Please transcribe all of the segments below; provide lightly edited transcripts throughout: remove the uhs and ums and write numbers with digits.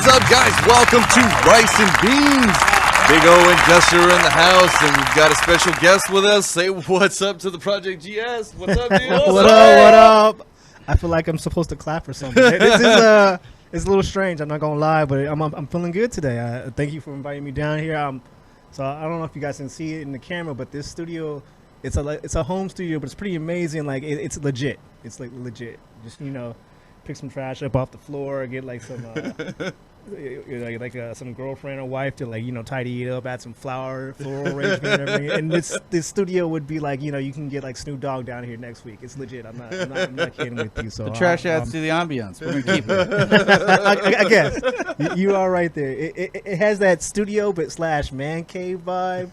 What's up, guys? Welcome to Rice and Beans. Big O and Jester are in the house, and we've got a special guest with us. Say what's up to the ProjectGS. What's up, dude? What up? I feel like I'm supposed to clap or something. This is it's a little strange. I'm not gonna lie, but I'm feeling good today. Thank you for inviting me down here. So I don't know if you guys can see it in the camera, but this studio, it's a home studio, but it's pretty amazing. Like it's legit. It's like legit. Just pick some trash up off the floor, get like some some girlfriend or wife to tidy it up, add some floral arrangement and everything. And this studio would be like, you can get like Snoop Dogg down here next week. It's legit. I'm not kidding with you. So the trash adds to the ambiance. We're gonna keep it. I guess you are right there. It has that studio but / man cave vibe.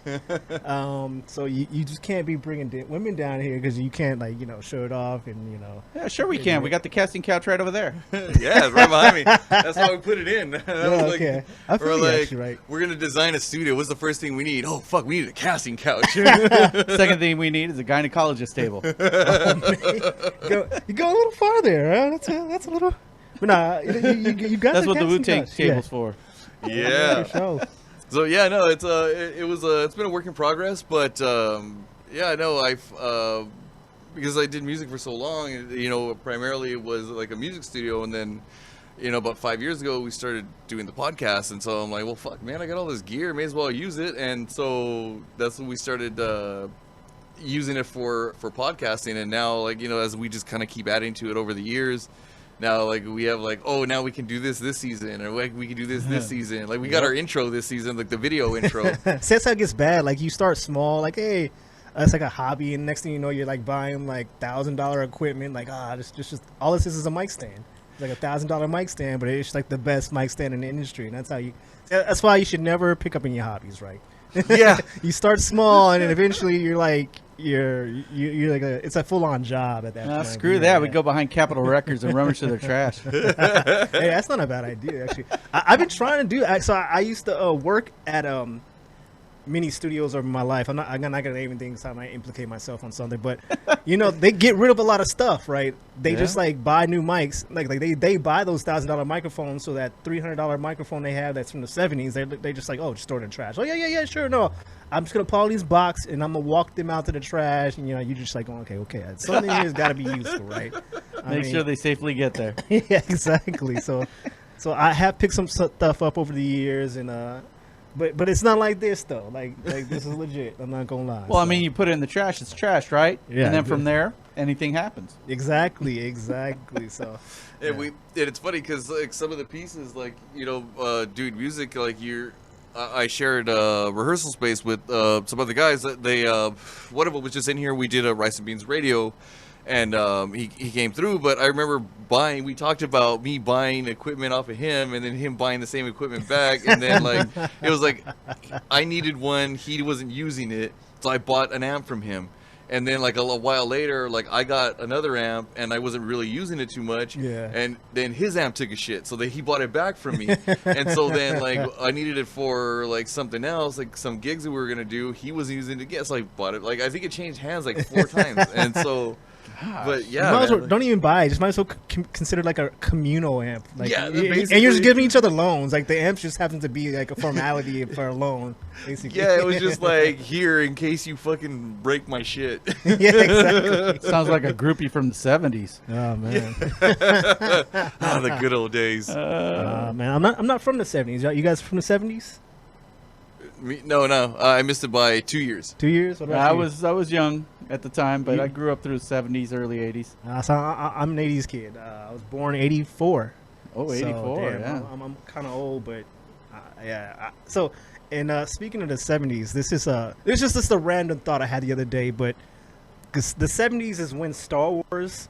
So you just can't be bringing women down here because you can't show it off and Yeah, sure we can. We got the casting couch right over there. Yeah, it's right behind me. That's why we put it in. Okay. I feel you actually right. We're gonna design a studio. What's the first thing we need? Oh fuck, we need a casting couch. Second thing we need is a gynecologist table. You go a little farther. Huh? That's a little. But nah, you got. That's what the Wu-Tang table's for. Yeah. So yeah, no, it's been a work in progress, but yeah, no, I've because I did music for so long, primarily it was like a music studio, and then about 5 years ago we started doing the podcast, and so I'm like, well, fuck, man, I got all this gear, may as well use it, and so that's when we started using it for podcasting, and now as we just kind of keep adding to it over the years. Now, we have now we can do this season, or we can do this season. We got our intro this season, the video intro. See, that's how it gets bad. You start small, hey, it's like a hobby, and next thing you know, you're buying $1,000 equipment. Just all this is a mic stand. It's like $1,000 mic stand, but it's the best mic stand in the industry, and that's why you should never pick up in your hobbies, right? Yeah, you start small, and then eventually you're it's a full-on job at that point. Screw that. We go behind Capitol Records and rummage through their trash. Hey, that's not a bad idea, actually. I've been trying to do it. So I used to work at many studios over my life. I'm not gonna name anything so I might implicate myself on something, but they get rid of a lot of stuff, right? They just buy new mics, they buy those $1,000 microphones, so that $300 microphone they have that's from the 70s, they just just throw it in the trash. Oh yeah, sure, no, I'm just gonna pull these box and I'm gonna walk them out to the trash, and you're just okay, something here's got to be useful, right? Make sure they safely get there. Yeah, exactly. So I have picked some stuff up over the years, and But it's not like this though. This is legit. I'm not gonna lie. Well, I mean, you put it in the trash. It's trash, right? Yeah. And then from there, anything happens. Exactly. So. Yeah, it's funny because some of the pieces, doing music, I shared a rehearsal space with some other guys. They one of them was just in here. We did a Rice and Beans radio. And he came through, but I remember we talked about me buying equipment off of him and then him buying the same equipment back. And then it was I needed one, he wasn't using it, so I bought an amp from him. And then a while later, I got another amp and I wasn't really using it too much. Yeah. And then his amp took a shit, so he bought it back from me. And so then I needed it for something else, some gigs that we were gonna do. He wasn't using it again, so I bought it. I think it changed hands 4 times. And so. But yeah, might as well, don't even buy it. Just might as well consider a communal amp. And you're just giving each other loans. The amps just happen to be a formality for a loan, basically. Yeah, it was just here in case you fucking break my shit. Yeah, exactly. Sounds like a groupie from the 70s. Oh man, the good old days. Man, I'm not from the 70s. You guys from the 70s? No. I missed it by 2 years. 2 years? What about you? I was young at the time, but I grew up through the 70s, early 80s. So I'm an 80s kid. I was born in 84. Oh, 84, so, damn, yeah. I'm kind of old, but yeah. So, and speaking of the 70s, this is just a random thought I had the other day, but because the 70s is when Star Wars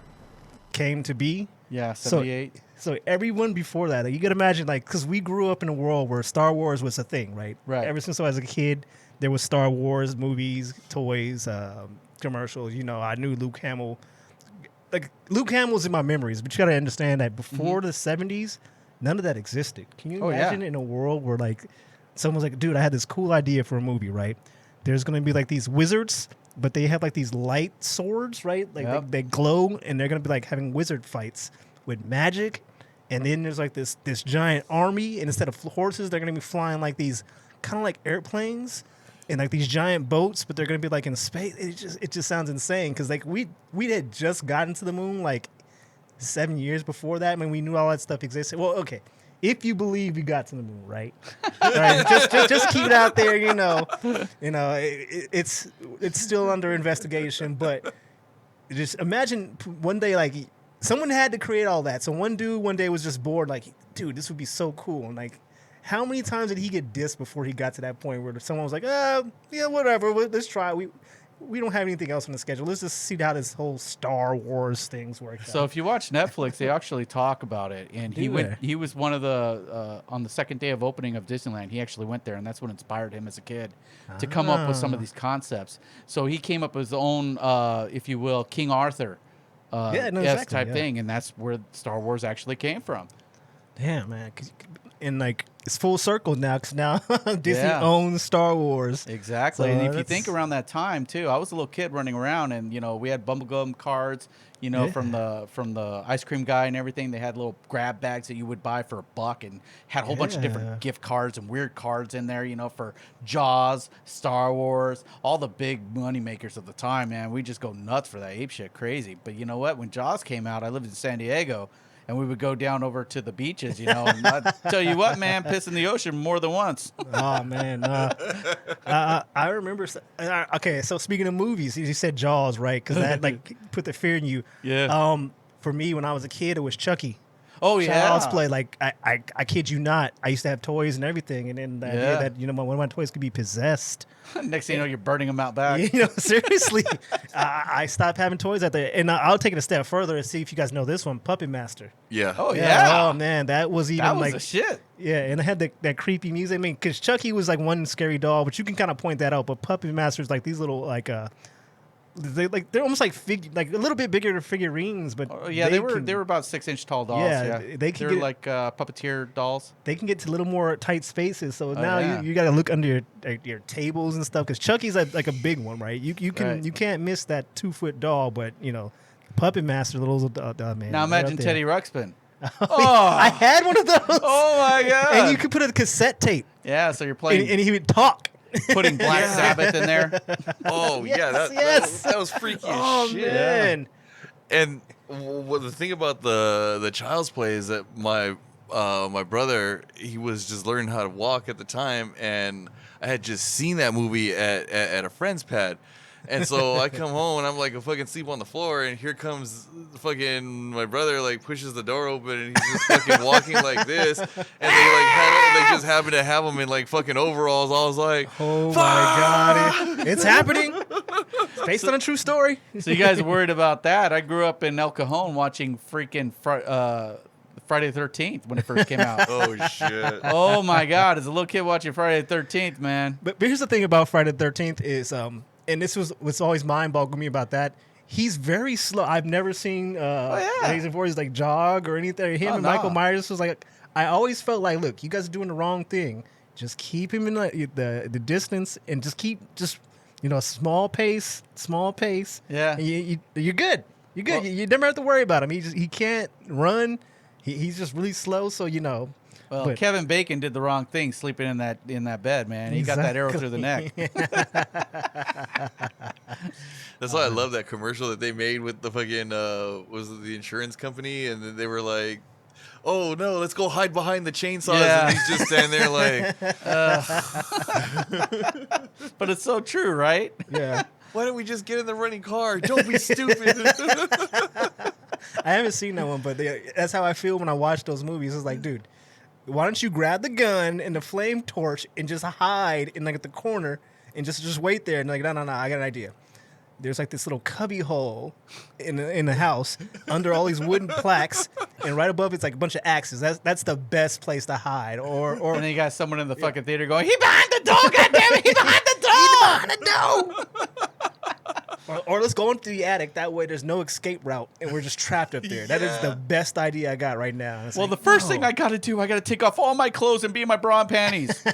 came to be. Yeah, 78. So everyone before that, you could imagine, because we grew up in a world where Star Wars was a thing, right? Right. Ever since I was a kid, there was Star Wars movies, toys, commercials. I knew Luke Hamill. Luke Hamill's in my memories, but you got to understand that before the 70s, none of that existed. Can you imagine in a world where someone's like, dude, I had this cool idea for a movie, right? There's going to be these wizards, but they have these light swords, right? They glow, and they're going to be having wizard fights with magic and then there's like this giant army, and instead of horses, they're gonna be flying like these kind of like airplanes and like these giant boats, but they're gonna be like in space. It just sounds insane because like we had just gotten to the moon like 7 years before that. I mean, we knew all that stuff existed. Well, okay, if you believe you got to the moon, right? Right. Just keep it out there. It's still under investigation, but just imagine one day like someone had to create all that. So one dude one day was just bored, like, dude, this would be so cool. And like, how many times did he get dissed before he got to that point where someone was like, yeah, whatever, let's try. We don't have anything else on the schedule. Let's just see how this whole Star Wars things work. So if you watch Netflix, they actually talk about it. And he went. He was one of the on the second day of opening of Disneyland. He actually went there, and that's what inspired him as a kid to come up with some of these concepts. So he came up with his own, if you will, King Arthur type thing, and that's where Star Wars actually came from. Damn, man. And like it's full circle now because now Disney owns Star Wars. Exactly. So and if you think around that time too, I was a little kid running around, and we had bubblegum cards, from the ice cream guy and everything. They had little grab bags that you would buy for $1 and had a whole bunch of different gift cards and weird cards in there, for Jaws, Star Wars, all the big money makers of the time, man. We just go nuts for that ape shit crazy. But you know what? When Jaws came out, I lived in San Diego. And we would go down over to the beaches, and I tell you what, man, piss in the ocean more than once. Oh, man. I remember. Okay, so speaking of movies, you said Jaws, right? Because that like put the fear in you. Yeah. For me, when I was a kid, it was Chucky. Oh, yeah. Child's Play. Like, I kid you not. I used to have toys and everything. And then the idea that, one of my toys could be possessed. Next thing you know, you're burning them out back. Seriously. I stopped having toys out there. And I'll take it a step further and see if you guys know this one, Puppet Master. Yeah. Oh, yeah. Oh, man. That was even that was like. The shit. Yeah, and it had that creepy music. I mean, because Chucky was like one scary doll, but you can kind of point that out. But Puppet Master's like these little they're almost like a little bit bigger than figurines, but they were about 6-inch tall dolls. Yeah, they're like puppeteer dolls. They can get to a little more tight spaces. So now you got to look under your tables and stuff because Chucky's like a big one, right? You can't miss that 2-foot doll, but Puppet Master, little man. Now imagine Teddy Ruxpin. I had one of those. Oh my god! And you could put a cassette tape. Yeah, so you're playing, and he would talk. Putting Black Sabbath in there. Oh yes, that was freaky as shit. Man. And the thing about the Child's Play is that my brother, he was just learning how to walk at the time, and I had just seen that movie at a friend's pad. And so I come home and I'm like a fucking sleep on the floor, and here comes fucking my brother, like pushes the door open, and he's just fucking walking like this, and they just happen to have him in like fucking overalls. I was like, oh my god, it's happening. It's based on a true story. So you guys are worried about that? I grew up in El Cajon watching freaking Friday the 13th when it first came out. Oh shit. Oh my god, as a little kid watching Friday the 13th, man. But here's the thing about Friday the 13th is and this was what's always mind-boggling me about that. He's very slow. I've never seen Jason Voorhees like jog or anything. Him and Michael Myers was like, I always felt like, look, you guys are doing the wrong thing. Just keep him in the distance and just keep small pace. Yeah, and you're good. You're good. Well, you never have to worry about him. He can't run. He's just really slow. So Well, Kevin Bacon did the wrong thing sleeping in that bed, man. He got that arrow through the neck. That's why I love that commercial that they made with the fucking was it the insurance company, and then they were like, "Oh no, let's go hide behind the chainsaws," and he's just standing there like. But it's so true, right? Yeah. Why don't we just get in the running car? Don't be stupid. I haven't seen that one, but that's how I feel when I watch those movies. It's like, dude, why don't you grab the gun and the flame torch and just hide in like at the corner and just wait there? And like, no, I got an idea. There's like this little cubby hole in the house under all these wooden plaques, and right above it's like a bunch of axes. That's the best place to hide. Or and then you got someone in the fucking theater going, "He behind the door! Goddammit! He behind the door! He's behind the door!" Or let's go into the attic. That way there's no escape route, and we're just trapped up there. That is the best idea I got right now. Well, the first thing I got to do, I got to take off all my clothes and be in my bra and panties.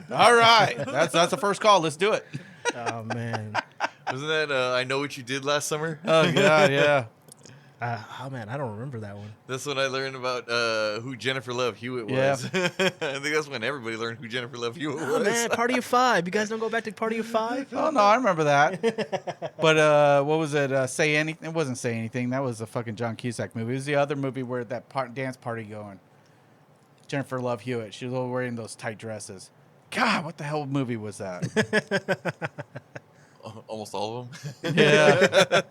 All right, that's the first call. Let's do it. Oh man. Wasn't that I Know What You Did Last Summer? Oh god, yeah. Oh man, I don't remember that one. That's when I learned about who Jennifer Love Hewitt was. Yeah. I think that's when everybody learned who Jennifer Love Hewitt Oh was. man, Party of Five. You guys don't go back to Party of Five? Oh no, I remember that. But what was it? Say Anything? It wasn't Say Anything. That was a fucking John Cusack movie. It was the other movie where that dance party going. Jennifer Love Hewitt. She was all wearing those tight dresses. God, what the hell movie was that? Almost all of them. Yeah.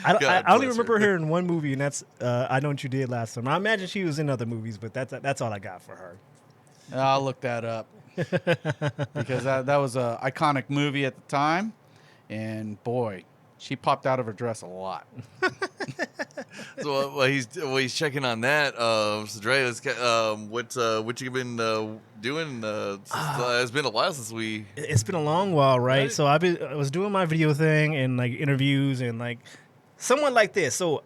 I only remember her in one movie, and that's I Know What You Did Last Summer. I imagine she was in other movies, but that's all I got for her. I'll look that up because that was a iconic movie at the time, and boy, she popped out of her dress a lot. So while he's checking on that, so Dre, what you been doing? It's been a while since we. It's been a long while, right? So I was doing my video thing and like interviews and like somewhat like this. So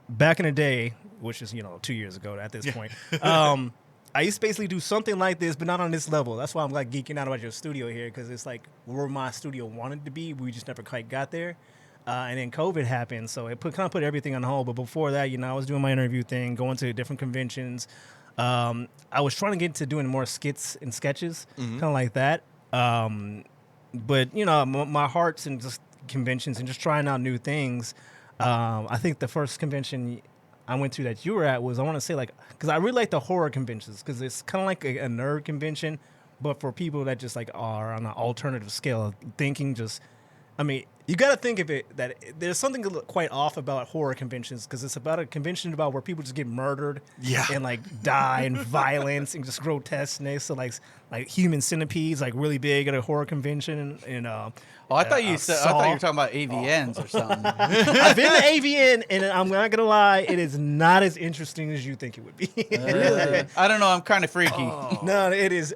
back in the day, which is 2 years ago at this point, I used to basically do something like this, but not on this level. That's why I'm like geeking out about your studio here, because it's like where my studio wanted to be. We just never quite got there. And then COVID happened, so it kind of put everything on hold. But before that, I was doing my interview thing, going to different conventions. I was trying to get into doing more skits and sketches, kind of like that. But my heart's in just conventions and just trying out new things. I think the first convention I went to that you were at was, I want to say, like, because I really like the horror conventions, because it's kind of like a nerd convention, but for people that just like are on an alternative scale of thinking. You got to think of it that there's something quite off about horror conventions, because it's about a convention about where people just get murdered and like die and violence and just grotesqueness. So like human centipedes, like really big at a horror convention. And I thought you were talking about AVNs or something. I've been to AVN, and I'm not gonna lie, it is not as interesting as you think it would be. I don't know. I'm kind of freaky. No, it is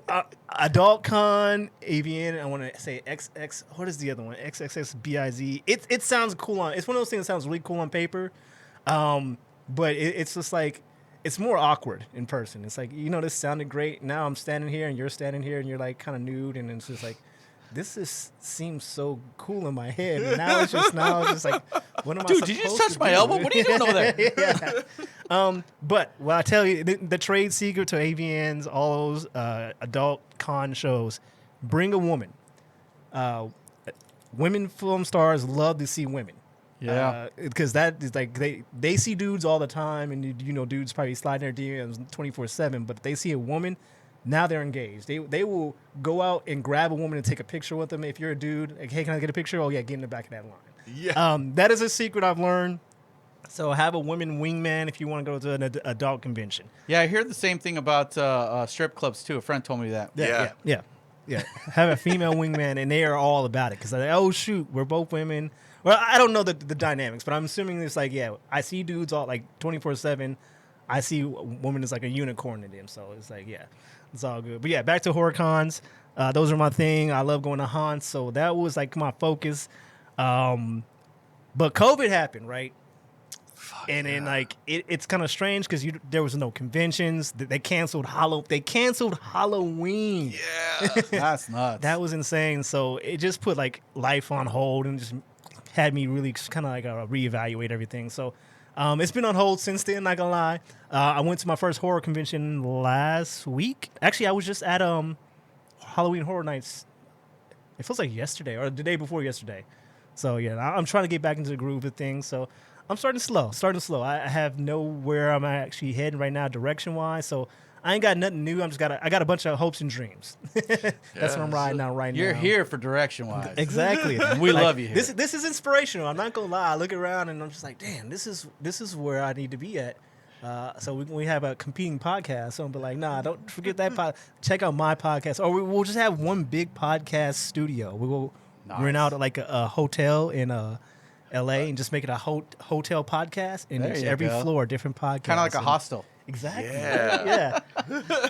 Adult Con, AVN. I want to say XX. What is the other one? XXXBIZ. It sounds cool on. It's one of those things that sounds really cool on paper, but it's just like it's more awkward in person. It's like this sounded great. Now I'm standing here and you're standing here and you're like kind of nude, and it's just like. This seems so cool in my head. And now it's just like, what am I? Dude, did you just touch my elbow? What are you doing over there? But I tell you, the trade secret to AVNs, all those adult con shows, bring a woman. Women film stars love to see women. Yeah, because that is like they see dudes all the time, and dudes probably sliding their DMs 24/7. But if they see a woman. Now they're engaged. They will go out and grab a woman and take a picture with them. If you're a dude, like, hey, can I get a picture? Oh, yeah, get in the back of that line. Yeah. That is a secret I've learned. So have a woman wingman if you want to go to an adult convention. Yeah, I hear the same thing about strip clubs, too. A friend told me that. Yeah. Have a female wingman, and they are all about it. Because, oh, shoot, we're both women. Well, I don't know the dynamics, but I'm assuming it's like, I see dudes all like 24/7. I see women as like a unicorn to them. So it's like, it's all good. But back to horror cons. Those are my thing. I love going to haunts. So that was like my focus. But COVID happened, right? And then like it's kind of strange because there was no conventions. They canceled Halloween. Yeah. That's nuts. That was insane. So it just put like life on hold and just had me really kind of like reevaluate everything. So it's been on hold since then, not gonna lie. I went to my first horror convention last week. Actually, I was just at Halloween Horror Nights. It feels like yesterday or the day before yesterday. So I'm trying to get back into the groove of things. So I'm starting slow. I have nowhere I'm actually heading right now, direction wise. So I ain't got nothing new. I got a bunch of hopes and dreams. That's what I'm riding on right now. You're here for direction wise. Exactly. We love you here. This is inspirational. I'm not gonna lie. I look around and I'm just like, damn, this is where I need to be at. So we have a competing podcast. So I'm like, nah, don't forget that check out my podcast. Or we'll just have one big podcast studio. We will rent out like a hotel in LA and just make it a hotel podcast. And every floor, different podcast. Kind of like a hostel. Exactly. Yeah.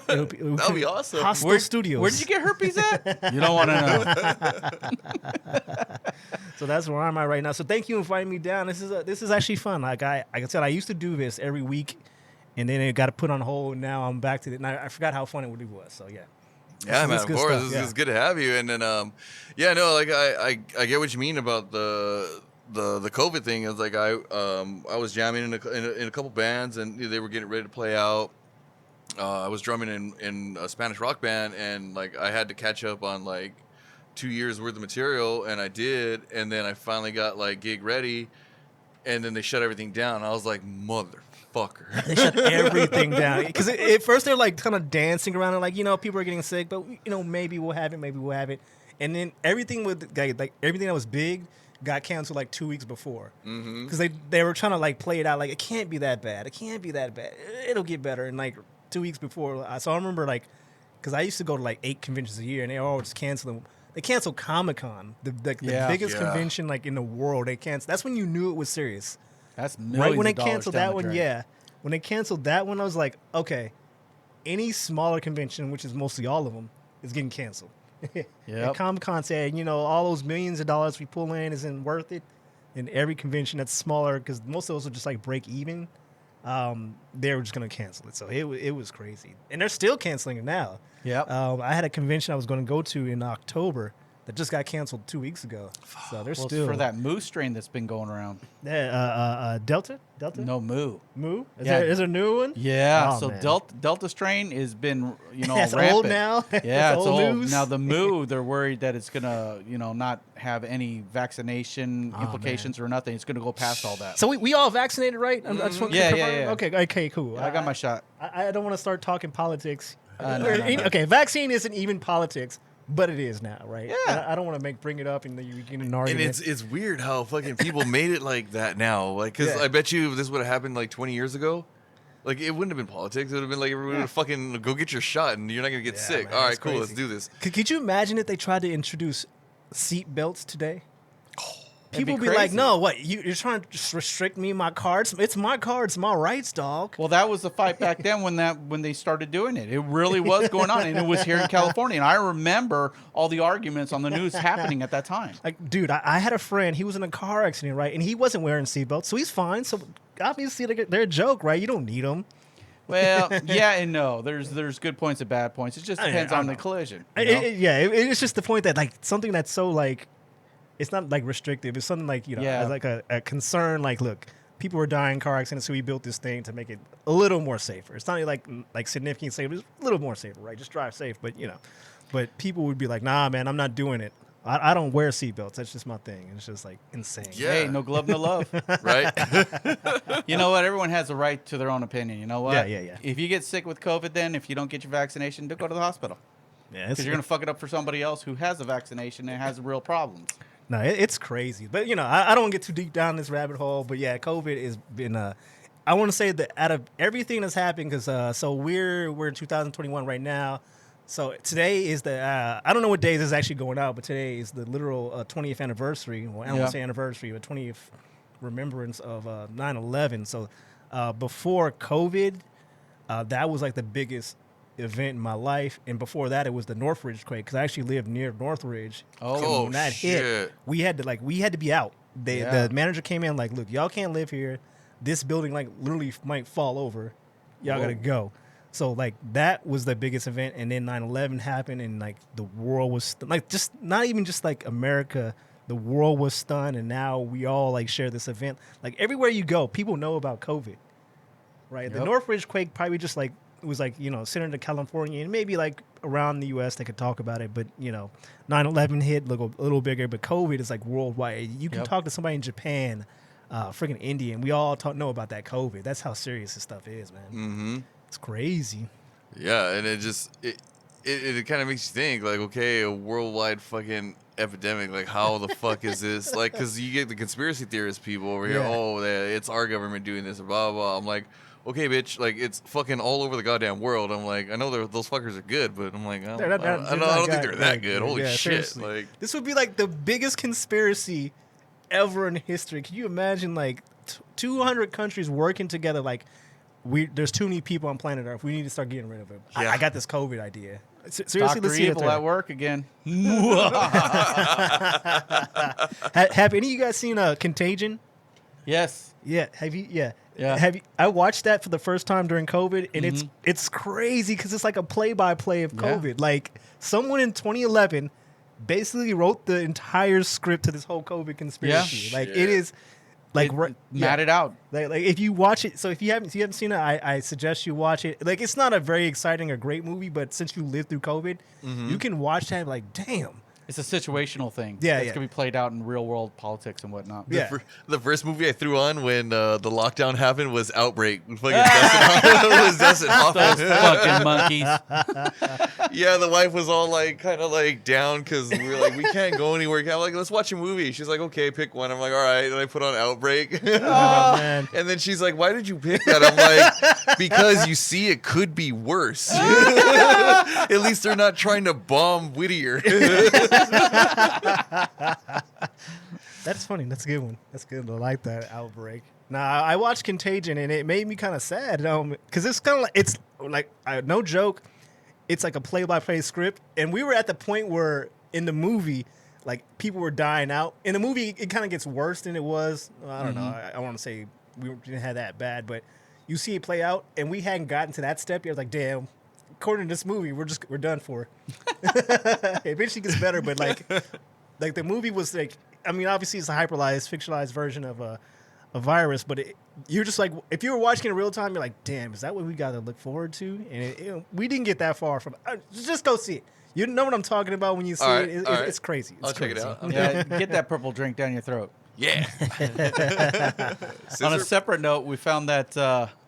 It'll That'd be awesome. Hostel Studios. Where did you get herpes at? You don't want to know. So that's where I'm at right now. So thank you for inviting me down. This is actually fun. Like I said, I used to do this every week, and then it got put on hold. Now I'm back to it. And I forgot how fun it really was. So yeah. Yeah, man, of course. It's good to have you. And then, like I get what you mean about the the COVID thing is like I was jamming in a couple bands, and they were getting ready to play out. I was drumming in a Spanish rock band, and like I had to catch up on like 2 years worth of material, and I did, and then I finally got like gig ready, and then they shut everything down. I was like, motherfucker. They shut everything down because at first they're like kind of dancing around and like, people are getting sick, but maybe we'll have it, and then everything with like everything that was big got canceled like 2 weeks before because they were trying to like play it out like it can't be that bad, it'll get better, and like 2 weeks before. So I remember like because I used to go to like 8 conventions a year, and they all just canceling. They canceled Comic-Con, the biggest convention like in the world. They canceled. That's when you knew it was serious. That's right when they canceled that one. Yeah, when they canceled that one, I was like, okay, any smaller convention, which is mostly all of them, is getting canceled. Yeah. Comic-Con said, all those millions of dollars we pull in isn't worth it. And every convention that's smaller, because most of those are just like break even, they were just gonna cancel it. So it was crazy, and they're still canceling it now. Yeah. I had a convention I was going to go to in October that just got canceled 2 weeks ago. So they're still for that Moo strain that's been going around. Delta? No, Moo. Moo? Is there a new one? Yeah. Oh, so man. Delta strain has been it's rampant. old now. Yeah, it's old. News. Now the Moo, they're worried that it's gonna not have any vaccination implications or nothing. It's gonna go past all that. So we all vaccinated, right? I just want to confirm. Yeah. Okay, cool. I got my shot. I don't want to start talking politics. No. Okay, vaccine isn't even politics, but it is now, right? Yeah. I don't want to bring it up and you get an argument. And it's weird how fucking people made it like that now. Like, because I bet you if this would have happened like 20 years ago, like it wouldn't have been politics. It would have been like everyone would fucking go get your shot and you're not gonna get sick. Man, all right, that's cool, crazy. let's do this. Could you imagine if they tried to introduce seat belts today? People be would be like, crazy. no, what? You're trying to just restrict me, my cards? It's my cards, my rights, dog. Well, that was the fight back then when they started doing it. It really was going on, and it was here in California. And I remember all the arguments on the news happening at that time. Like, dude, I had a friend. He was in a car accident, right? And he wasn't wearing seatbelts, so he's fine. So obviously they're a joke, right? You don't need them. Well, yeah and no. There's good points and bad points. It just depends on the collision. You know? It's just the point that like something that's so like, it's not like restrictive. It's something like as like a concern. Like, look, people were dying in car accidents, so we built this thing to make it a little more safer. It's not like significant safer. It's a little more safer, right? Just drive safe, but people would be like, nah, man, I'm not doing it. I don't wear seatbelts. That's just my thing. It's just like insane. Yeah. Hey, no glove, no love. Right? You know what? Everyone has a right to their own opinion. You know what? Yeah. If you get sick with COVID, then if you don't get your vaccination, don't go to the hospital. Yeah, Because you're going to fuck it up for somebody else who has a vaccination and has real problems. No, it's crazy. But, I don't want to get too deep down this rabbit hole. But, yeah, COVID has been I want to say that out of everything that's happened, because so we're in 2021 right now. So today is the I don't know what day this is actually going out, but today is the literal 20th anniversary. Well, I don't want to say anniversary, but 20th remembrance of 9/11. So before COVID, that was like the biggest event in my life, and before that, it was the Northridge quake, because I actually lived near Northridge. Oh, when that shit. hit, we had to be out. The manager came in like, look, y'all can't live here. This building like literally might fall over. Y'all gotta go. So like that was the biggest event, and then 9/11 happened, and like the world was like just not even just like America. The world was stunned, and now we all like share this event. Like everywhere you go, people know about COVID, right? The Northridge quake probably just like it was like centered in California and maybe like around the U.S. they could talk about it, but 9/11 hit look a little bigger, but COVID is like worldwide. You can talk to somebody in Japan, freaking India, and we all know about that COVID. That's how serious this stuff is, man. Mm-hmm. It's crazy. Yeah, and it kind of makes you think, like, okay, a worldwide fucking epidemic, like, how the fuck is this? Like, because you get the conspiracy theorist people over here, it's our government doing this, blah, blah. I'm like, okay, bitch, like, it's fucking all over the goddamn world. I'm like, I know those fuckers are good, but I'm like, I don't think they're that good. Holy shit. Seriously. Like, this would be like the biggest conspiracy ever in history. Can you imagine, like, 200 countries working together, like, there's too many people on planet Earth. We need to start getting rid of it. Yeah. I got this COVID idea. Seriously, Dr. let's see Evil at work again. Have any of you guys seen Contagion? Yes. Yeah. Have you? Yeah. Yeah. Have you? I watched that for the first time during COVID, and it's crazy because it's like a play-by-play of COVID. Like someone in 2011 basically wrote the entire script to this whole COVID conspiracy. Yeah. Like it is, like matted out. Like if you watch it, so if you haven't seen it, I suggest you watch it. Like it's not a very exciting or great movie, but since you lived through COVID, you can watch that. Like damn. It's a situational thing. Yeah, It's going to be played out in real world politics and whatnot. Yeah. The first movie I threw on when the lockdown happened was Outbreak. With fucking Dustin Hoffman. Those fucking monkeys. Yeah, the wife was all like, kind of like down because we were like, we can't go anywhere. I'm like, let's watch a movie. She's like, okay, pick one. I'm like, all right. And I put on Outbreak. Oh, man. And then she's like, why did you pick that? I'm like, because you see, it could be worse. At least they're not trying to bomb Whittier. That's funny. That's a good one. That's good. I like that Outbreak. Now I watched Contagion and it made me kind of sad. Because it's kind of like no joke. It's like a play-by-play script, and we were at the point where in the movie, like people were dying out. In the movie, it kind of gets worse than it was. I don't know. I want to say we didn't have that bad, but you see it play out, and we hadn't gotten to that step yet. Like, damn. According to this movie, we're done for. Eventually gets better, but like the movie was like, I mean, obviously it's a fictionalized version of a virus, but you're just like, if you were watching it in real time, you're like, damn, is that what we got to look forward to? And we didn't get that far from. Just go see it. You know what I'm talking about when you see it. It's crazy. I'll check it out. Yeah, get that purple drink down your throat. Yeah. On a separate note, we found that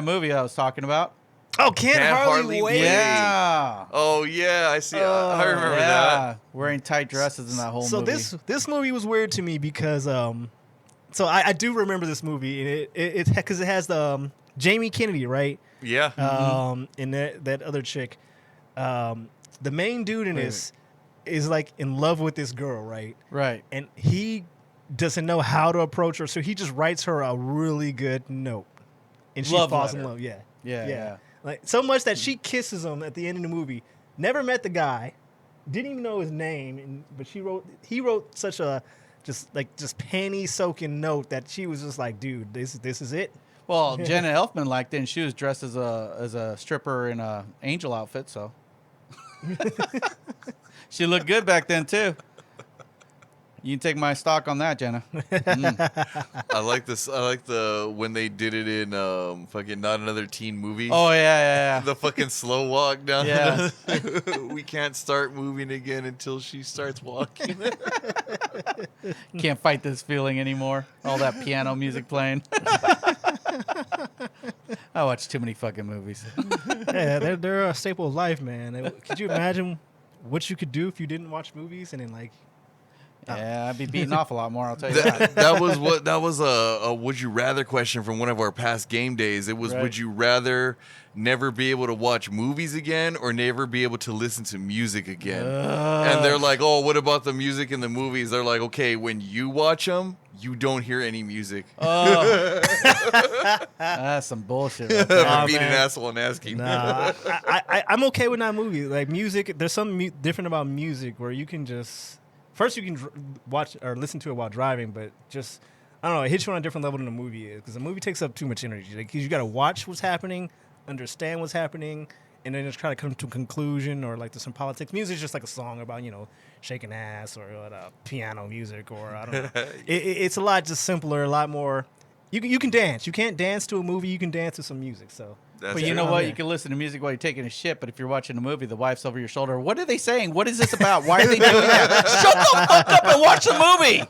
movie I was talking about. Oh, can't hardly wait. Yeah. Oh yeah, I see. I remember that. Wearing tight dresses in that whole movie. So this movie was weird to me because so I do remember this movie, and it because it has the Jamie Kennedy, right? Yeah. And that other chick, the main dude in this is like in love with this girl, right? Right. And he doesn't know how to approach her, so he just writes her a really good note, and she falls in love. Yeah. Like so much that she kisses him at the end of the movie. Never met the guy, didn't even know his name, but he wrote such a just panty soaking note that she was just like, dude, this is it. Well, Jenna Elfman liked it, and she was dressed as a stripper in a angel outfit, so she looked good back then too. You can take my stock on that, Jenna. I like this. I like when they did it in fucking Not Another Teen Movie. Oh yeah. The fucking slow walk down. Yeah. We can't start moving again until she starts walking. Can't fight this feeling anymore. All that piano music playing. I watch too many fucking movies. Yeah, they're a staple of life, man. Could you imagine what you could do if you didn't watch movies and then like? Yeah, I'd be beaten off a lot more. I'll tell you that. That was a would you rather question from one of our past game days. It was Right. Would you rather never be able to watch movies again or never be able to listen to music again? And they're like, oh, what about the music in the movies? They're like, okay, when you watch them, you don't hear any music. That's some bullshit. Right there. For being an asshole and asking. Nah, I'm okay with that movie. Like music, there's something different about music where you can just. First, you can watch or listen to it while driving, but just, I don't know, it hits you on a different level than the movie is. Because the movie takes up too much energy. Like, you got to watch what's happening, understand what's happening, and then just try to come to a conclusion or, like, there's some politics. Music is just like a song about, shaking ass or piano music or, I don't know. It's a lot just simpler, a lot more. You can dance. You can't dance to a movie. You can dance to some music, so. But you know what? You can listen to music while you're taking a shit, but if you're watching a movie, the wife's over your shoulder. What are they saying? What is this about? Why are they doing that? Shut the fuck up and watch the movie!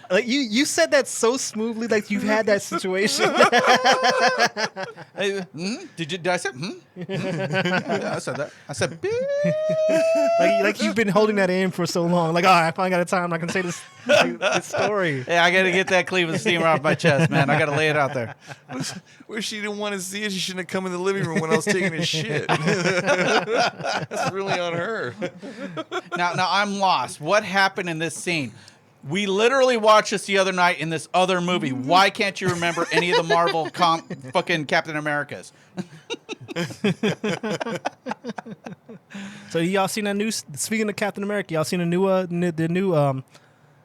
Like you said that so smoothly, like you've had that situation. Did I say? Yeah, I said that. I said. like you've been holding that in for so long. Like, I finally got a time I can say this story. Yeah, I got to get that Cleveland steamer off my chest, man. I got to lay it out there. Where she didn't want to see it, she shouldn't have come in the living room when I was taking a shit. That's really on her. Now I'm lost. What happened in this scene? We literally watched this the other night in this other movie. Why can't you remember any of the Marvel fucking Captain Americas? So y'all seen that new? Speaking of Captain America, y'all seen the new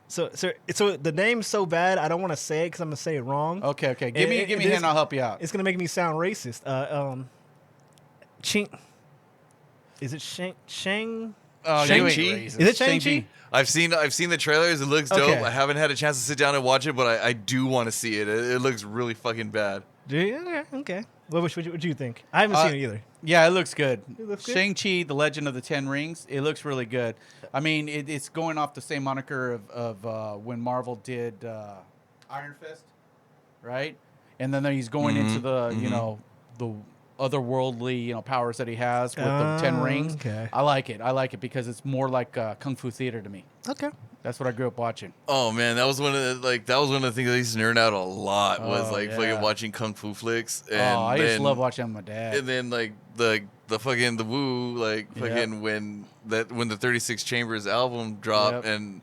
So the name's so bad I don't want to say it because I'm gonna say it wrong. Okay. Give me a hint and I'll help you out. It's gonna make me sound racist. Is it Shang? Oh, Shang-Chi? Is Is it Shang-Chi? I've seen the trailers. It looks dope. Okay. I haven't had a chance to sit down and watch it, but I do want to see it. It looks really fucking bad. Do you? Okay. What do you think? I haven't seen it either. Yeah, it looks good. It looks good? Shang-Chi, The Legend of the Ten Rings, it looks really good. I mean, it's going off the same moniker of when Marvel did Iron Fist, right? And then he's going into the, you know, the otherworldly, you know, powers that he has with the Ten Rings. Okay. I like it because it's more like Kung Fu theater to me. Okay. That's what I grew up watching. Oh man, that was one of the things I used to nerd out a lot was Oh, yeah. fucking watching kung fu flicks. And I used to then- love watching with my dad. And then like the fucking the Woo fucking when the 36 Chambers album dropped Yep. and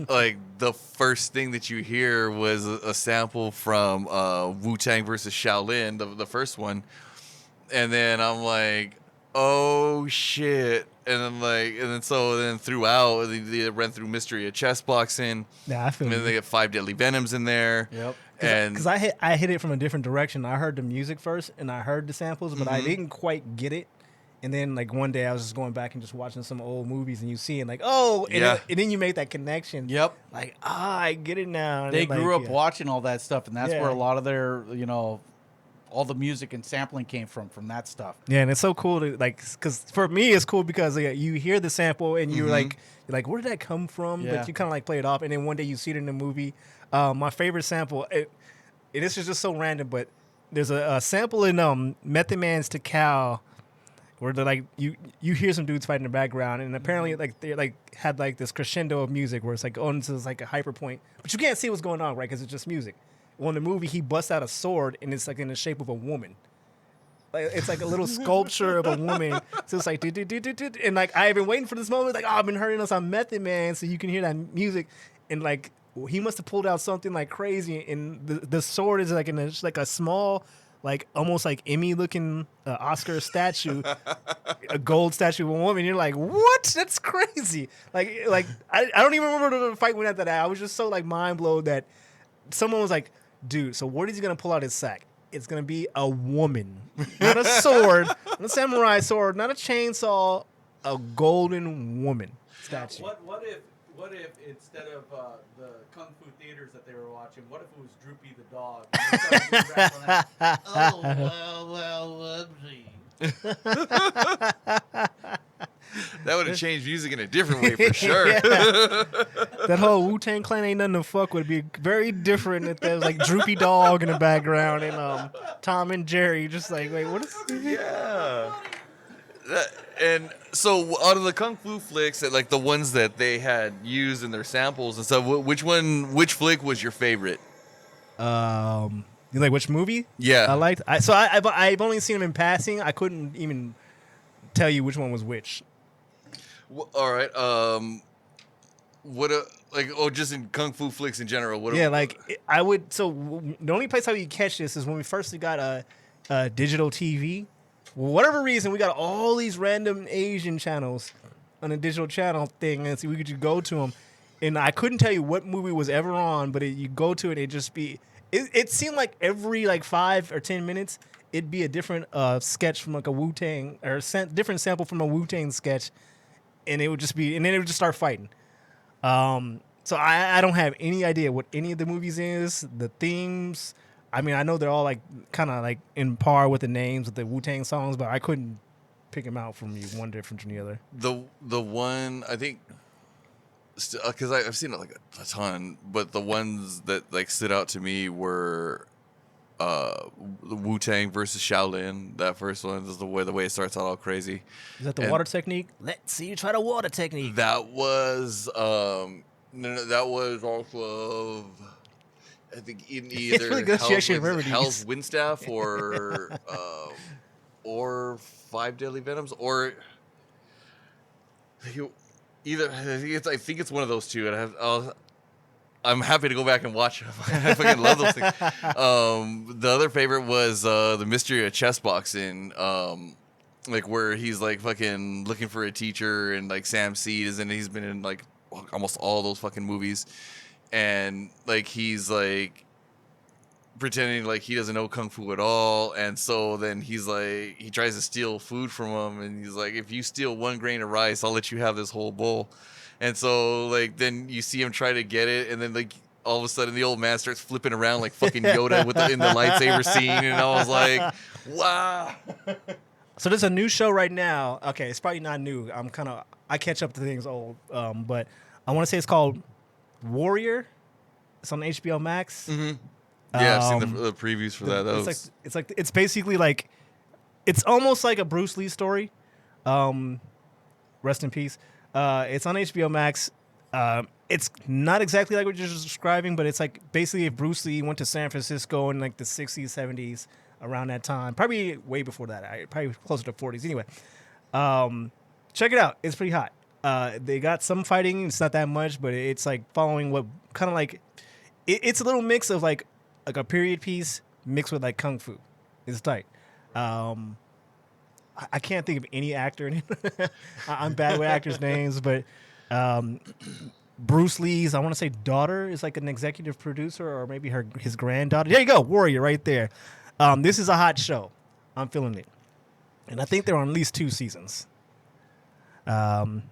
like the first thing that you hear was a sample from Wu-Tang versus Shaolin, the first one. And then I'm like, oh shit. And then throughout they ran through Mystery of Chess Boxing. Yeah, I feel And then they get 5 Deadly Venoms in there. Yep. And because I hit it from a different direction. I heard the music first, and I heard the samples, but I didn't quite get it. And then like one day I was just going back and just watching some old movies, and you see it like, oh, and then you make that connection. Yep. Like, I get it now. And They then, grew like, up watching all that stuff, and that's Yeah. where a lot of their, you know, all the music and sampling came from that stuff. Yeah, and it's so cool to like, because for me it's cool because you hear the sample and you're like, where did that come from? Yeah. But you kind of like play it off, and then one day you see it in the movie. My favorite sample, this is just so random, but there's a sample in Method Man's to Cal where they're like you hear some dudes fighting in the background, and apparently like they like had like this crescendo of music where it's like oh, this is like a hyper point, but you can't see what's going on, right? Because it's just music. Well, in the movie, he busts out a sword, and it's like in the shape of a woman. Like, it's like a little sculpture of a woman. So it's like, and like I've been waiting for this moment. Like, oh, I've been hearing us on Method Man, so you can hear that music. And like, he must have pulled out something like crazy. And the sword is like like a small, like almost like Emmy looking Oscar statue, a gold statue of a woman. You're like, what? That's crazy. Like I don't even remember the fight went after that. I was just so like mind blown that someone was like, dude, so what is he gonna pull out his sack? It's gonna be a woman, not a sword, not a samurai sword, not a chainsaw, a golden woman statue. What if instead of the kung fu theaters that they were watching, what if it was Droopy the dog? Oh well, whoopsie. that would have changed music in a different way for sure. That whole Wu-Tang Clan ain't nothing to fuck with. It'd be very different if there was like Droopy Dog in the background and Tom and Jerry just like, wait, what is Yeah. And so out of the kung fu flicks, like the ones that they had used in their samples and stuff, which flick was your favorite? You like which movie? Yeah. I liked. I've only seen them in passing. I couldn't even tell you which one was which. All right. Just in kung fu flicks in general. I would. So the only place I would catch this is when we first got a digital TV. For whatever reason, we got all these random Asian channels on a digital channel thing, and so we could just go to them. And I couldn't tell you what movie was ever on, but you go to it, it just be. It seemed like every 5 or 10 minutes, it'd be a different sketch from like a Wu-Tang or different sample from a Wu-Tang sketch, and it would just be, and then it would just start fighting. So I don't have any idea what any of the movies is, the themes. I mean, I know they're all like kind of like in par with the names of the Wu-Tang songs, but I couldn't pick them out from one different from the other. The one I think, because I've seen it like a ton, but the ones that like stood out to me were the Wu-Tang versus Shaolin. That first one is the way it starts out all crazy. Is that the water technique? Let's see you try the water technique. That was that was off of I think in either really good. She actually remembered these. Hell's Windstaff or 5 Deadly Venoms or I think it's one of those two, and I'm happy to go back and watch it. I fucking love those things. The other favorite was the Mystery of Chess Boxing, like where he's like fucking looking for a teacher, and like Sam Seed is in it. He's been in like almost all those fucking movies, and like he's like pretending like he doesn't know kung fu at all, and so then he's like, he tries to steal food from him, and he's like, if you steal 1 grain of rice, I'll let you have this whole bowl. And so like then you see him try to get it, and then like all of a sudden the old man starts flipping around like fucking Yoda in the lightsaber scene, and I was like, wow. So there's a new show right now. Okay, it's probably not new. I catch up to things old, but I want to say it's called Warrior. It's on HBO Max. Mm-hmm. Yeah, I've seen the previews for that. It's basically like, it's almost like a Bruce Lee story. Rest in peace. It's on HBO Max. It's not exactly like what you're just describing, but it's like basically if Bruce Lee went to San Francisco in like the 60s, 70s, around that time, probably way before that, probably closer to 40s. Anyway, check it out. It's pretty hot. They got some fighting. It's not that much, but it's like following what kind of like, it's a little mix of like a period piece mixed with like kung fu. It's tight. I can't think of any actor in it. I'm bad with actors' names, but Bruce Lee's, I want to say daughter is like an executive producer, or maybe his granddaughter. There you go, Warrior right there. This is a hot show. I'm feeling it. And I think they're on at least 2 seasons. And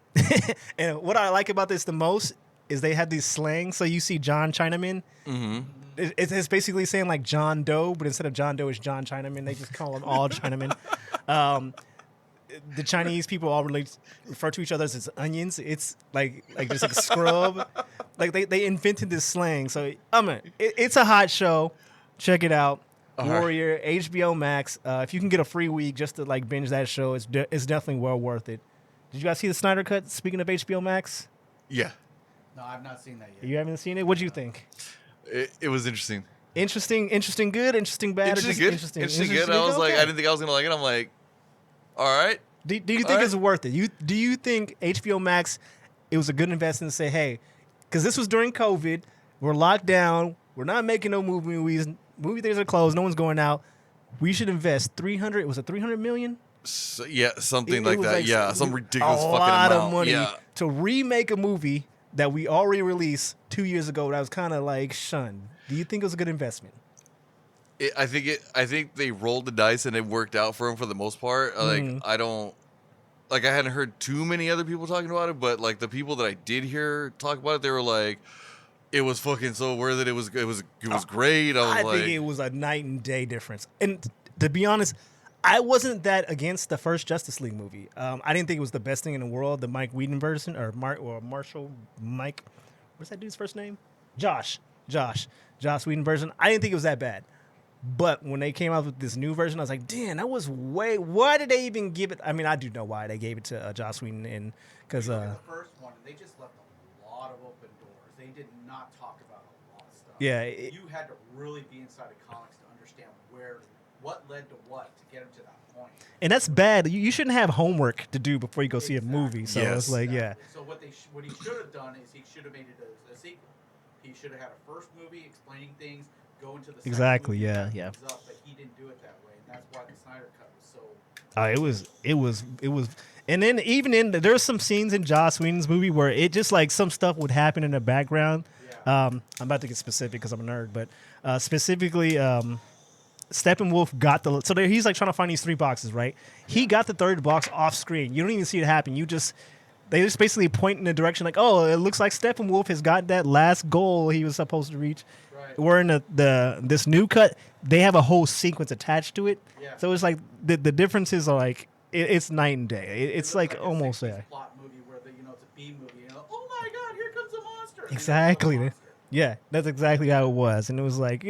what I like about this the most is they had these slangs. So you see John Chinaman. Mm-hmm. It's basically saying like John Doe, but instead of John Doe, it's John Chinaman. They just call them all Chinaman. The Chinese people all refer to each other as onions. It's like just like a scrub. Like they invented this slang. So it's a hot show. Check it out. Warrior, HBO Max. If you can get a free week just to like binge that show, it's definitely well worth it. Did you guys see the Snyder Cut? Speaking of HBO Max. Yeah. No, I've not seen that yet. You haven't seen it? What'd you think? It was interesting. Interesting good, interesting bad. Interesting good. I was like, I didn't think I was gonna like it. I'm like, all right. Do you think it's worth it? Do you think HBO Max, it was a good investment to say, hey, because this was during COVID, we're locked down, we're not making no movies, movie theaters are closed, no one's going out. We should invest 300. Was it 300 million? So, yeah, something like that. Yeah, some ridiculous fucking amount. A lot of money to remake a movie that we already released 2 years ago that was kind of like shunned. Do you think it was a good investment? I think they rolled the dice and it worked out for them for the most part. Like I hadn't heard too many other people talking about it, but like the people that I did hear talk about it, they were like, it was fucking so worth it. It was great. I think it was a night and day difference. And to be honest, I wasn't that against the first Justice League movie. I didn't think it was the best thing in the world. The Mike Whedon version, or Marshall Mike, what's that dude's first name? Josh Whedon version. I didn't think it was that bad. But when they came out with this new version, I was like, damn, that was why did they even give it? I mean, I do know why they gave it to Joss Whedon, and because the first one, they just left a lot of open doors. They did not talk about a lot of stuff. Yeah, you had to really be inside the comics to understand what led to what to get them to that point. And that's bad. You shouldn't have homework to do before you go see a movie. So it's like, yeah. So what he should have done is he should have made it a sequel. He should have had a first movie explaining things. Go into the exactly, movie, yeah. Up, but he didn't do it that way, and that's why the Snyder Cut was so. It was, and then even there's some scenes in Joss Whedon's movie where it just like some stuff would happen in the background. Yeah. I'm about to get specific because I'm a nerd, but specifically, Steppenwolf got he's like trying to find these 3 boxes, right? Yeah. He got the 3rd box off screen. You don't even see it happen. They just basically point in the direction like, oh, it looks like Steppenwolf has got that last goal he was supposed to reach. Right. Where in this new cut, they have a whole sequence attached to it. Yeah. So it's like the differences are like it's night and day. It's like almost there. Plot movie where it's a B movie. Oh my God, here comes a monster. Exactly. Yeah, that's exactly how it was, and it was like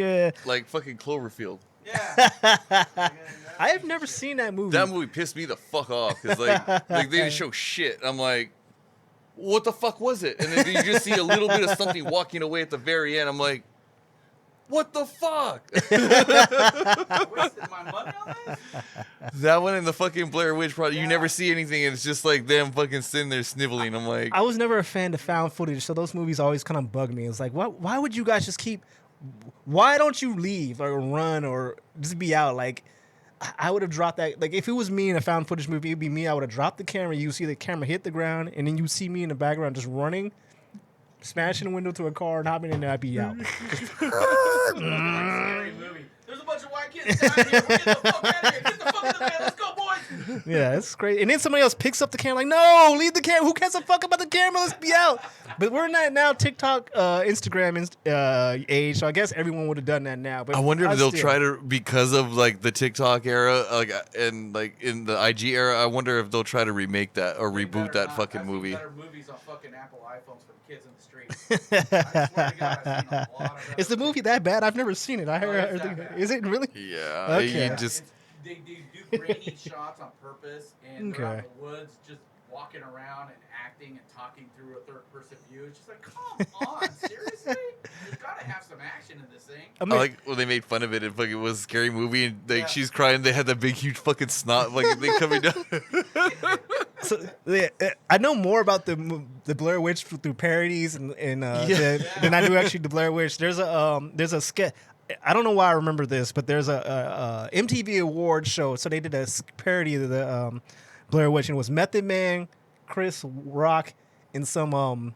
like fucking Cloverfield. Yeah. I have never seen that movie. That movie pissed me the fuck off because like they didn't show shit. I'm like, what the fuck was it? And then you just see a little bit of something walking away at the very end. I'm like, what the fuck? Wasted my money on this? That one and the fucking Blair Witch Project. Yeah. You never see anything, and it's just like them fucking sitting there sniveling. I'm like, I was never a fan of found footage, so those movies always kind of bug me. It's like, why would you guys just keep? Why don't you leave or run or just be out? Like, I would have dropped that. Like, if it was me in a found footage movie, it'd be me. I would have dropped the camera. You see the camera hit the ground, and then you see me in the background just running. smashing the window to a car and hopping in there, I'd be out. Scary movie. There's a bunch of white kids down here. We're getting the fuck out of here. Get the fuck in the van. Let's go, boys. Yeah, it's great. And then somebody else picks up the camera like, no, leave the camera. Who cares a fuck about the camera? Let's be out. But we're not now TikTok, Instagram age, so I guess everyone would have done that now. But I wonder if they'll try to, because of like the TikTok era, like and like in the IG era. I wonder if they'll try to remake that or reboot that fucking movie. Better movies on fucking Apple iPhones for the kids in the streets. I swear to God, I've seen a lot of Is the movie that bad? I've never seen it. I heard. Is it really? Yeah. Okay. You just They do grainy shots on purpose, and they're out in the woods just walking around and acting and talking through a third-person view. It's just like, come on, seriously? There's got to have some action in this thing. I like when they made fun of it. It fucking was a scary movie, and like she's crying. They had that big, huge fucking snot like thing coming down. So yeah, I know more about the Blair Witch through parodies than I do actually the Blair Witch. There's a sketch. I don't know why I remember this, but there's a MTV Awards show. So they did a parody of the Blair Witch, and it was Method Man, Chris Rock, and some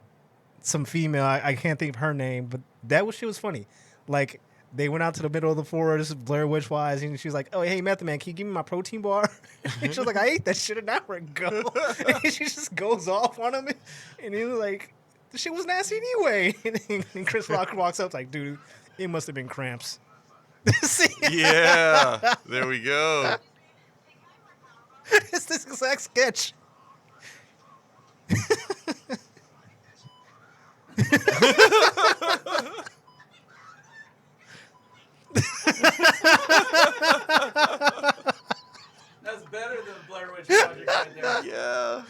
female. I can't think of her name, but she was funny. Like they went out to the middle of the forest, Blair Witch wise, and she was like, "Oh hey Method Man, can you give me my protein bar?" And she was like, "I ate that shit an hour ago." And she just goes off on him, and he was like, "The shit was nasty anyway." And Chris Rock walks up like, "Dude, it must have been cramps." Yeah, there we go. It's this exact sketch. That's better than the Blair Witch Project right there. Yeah.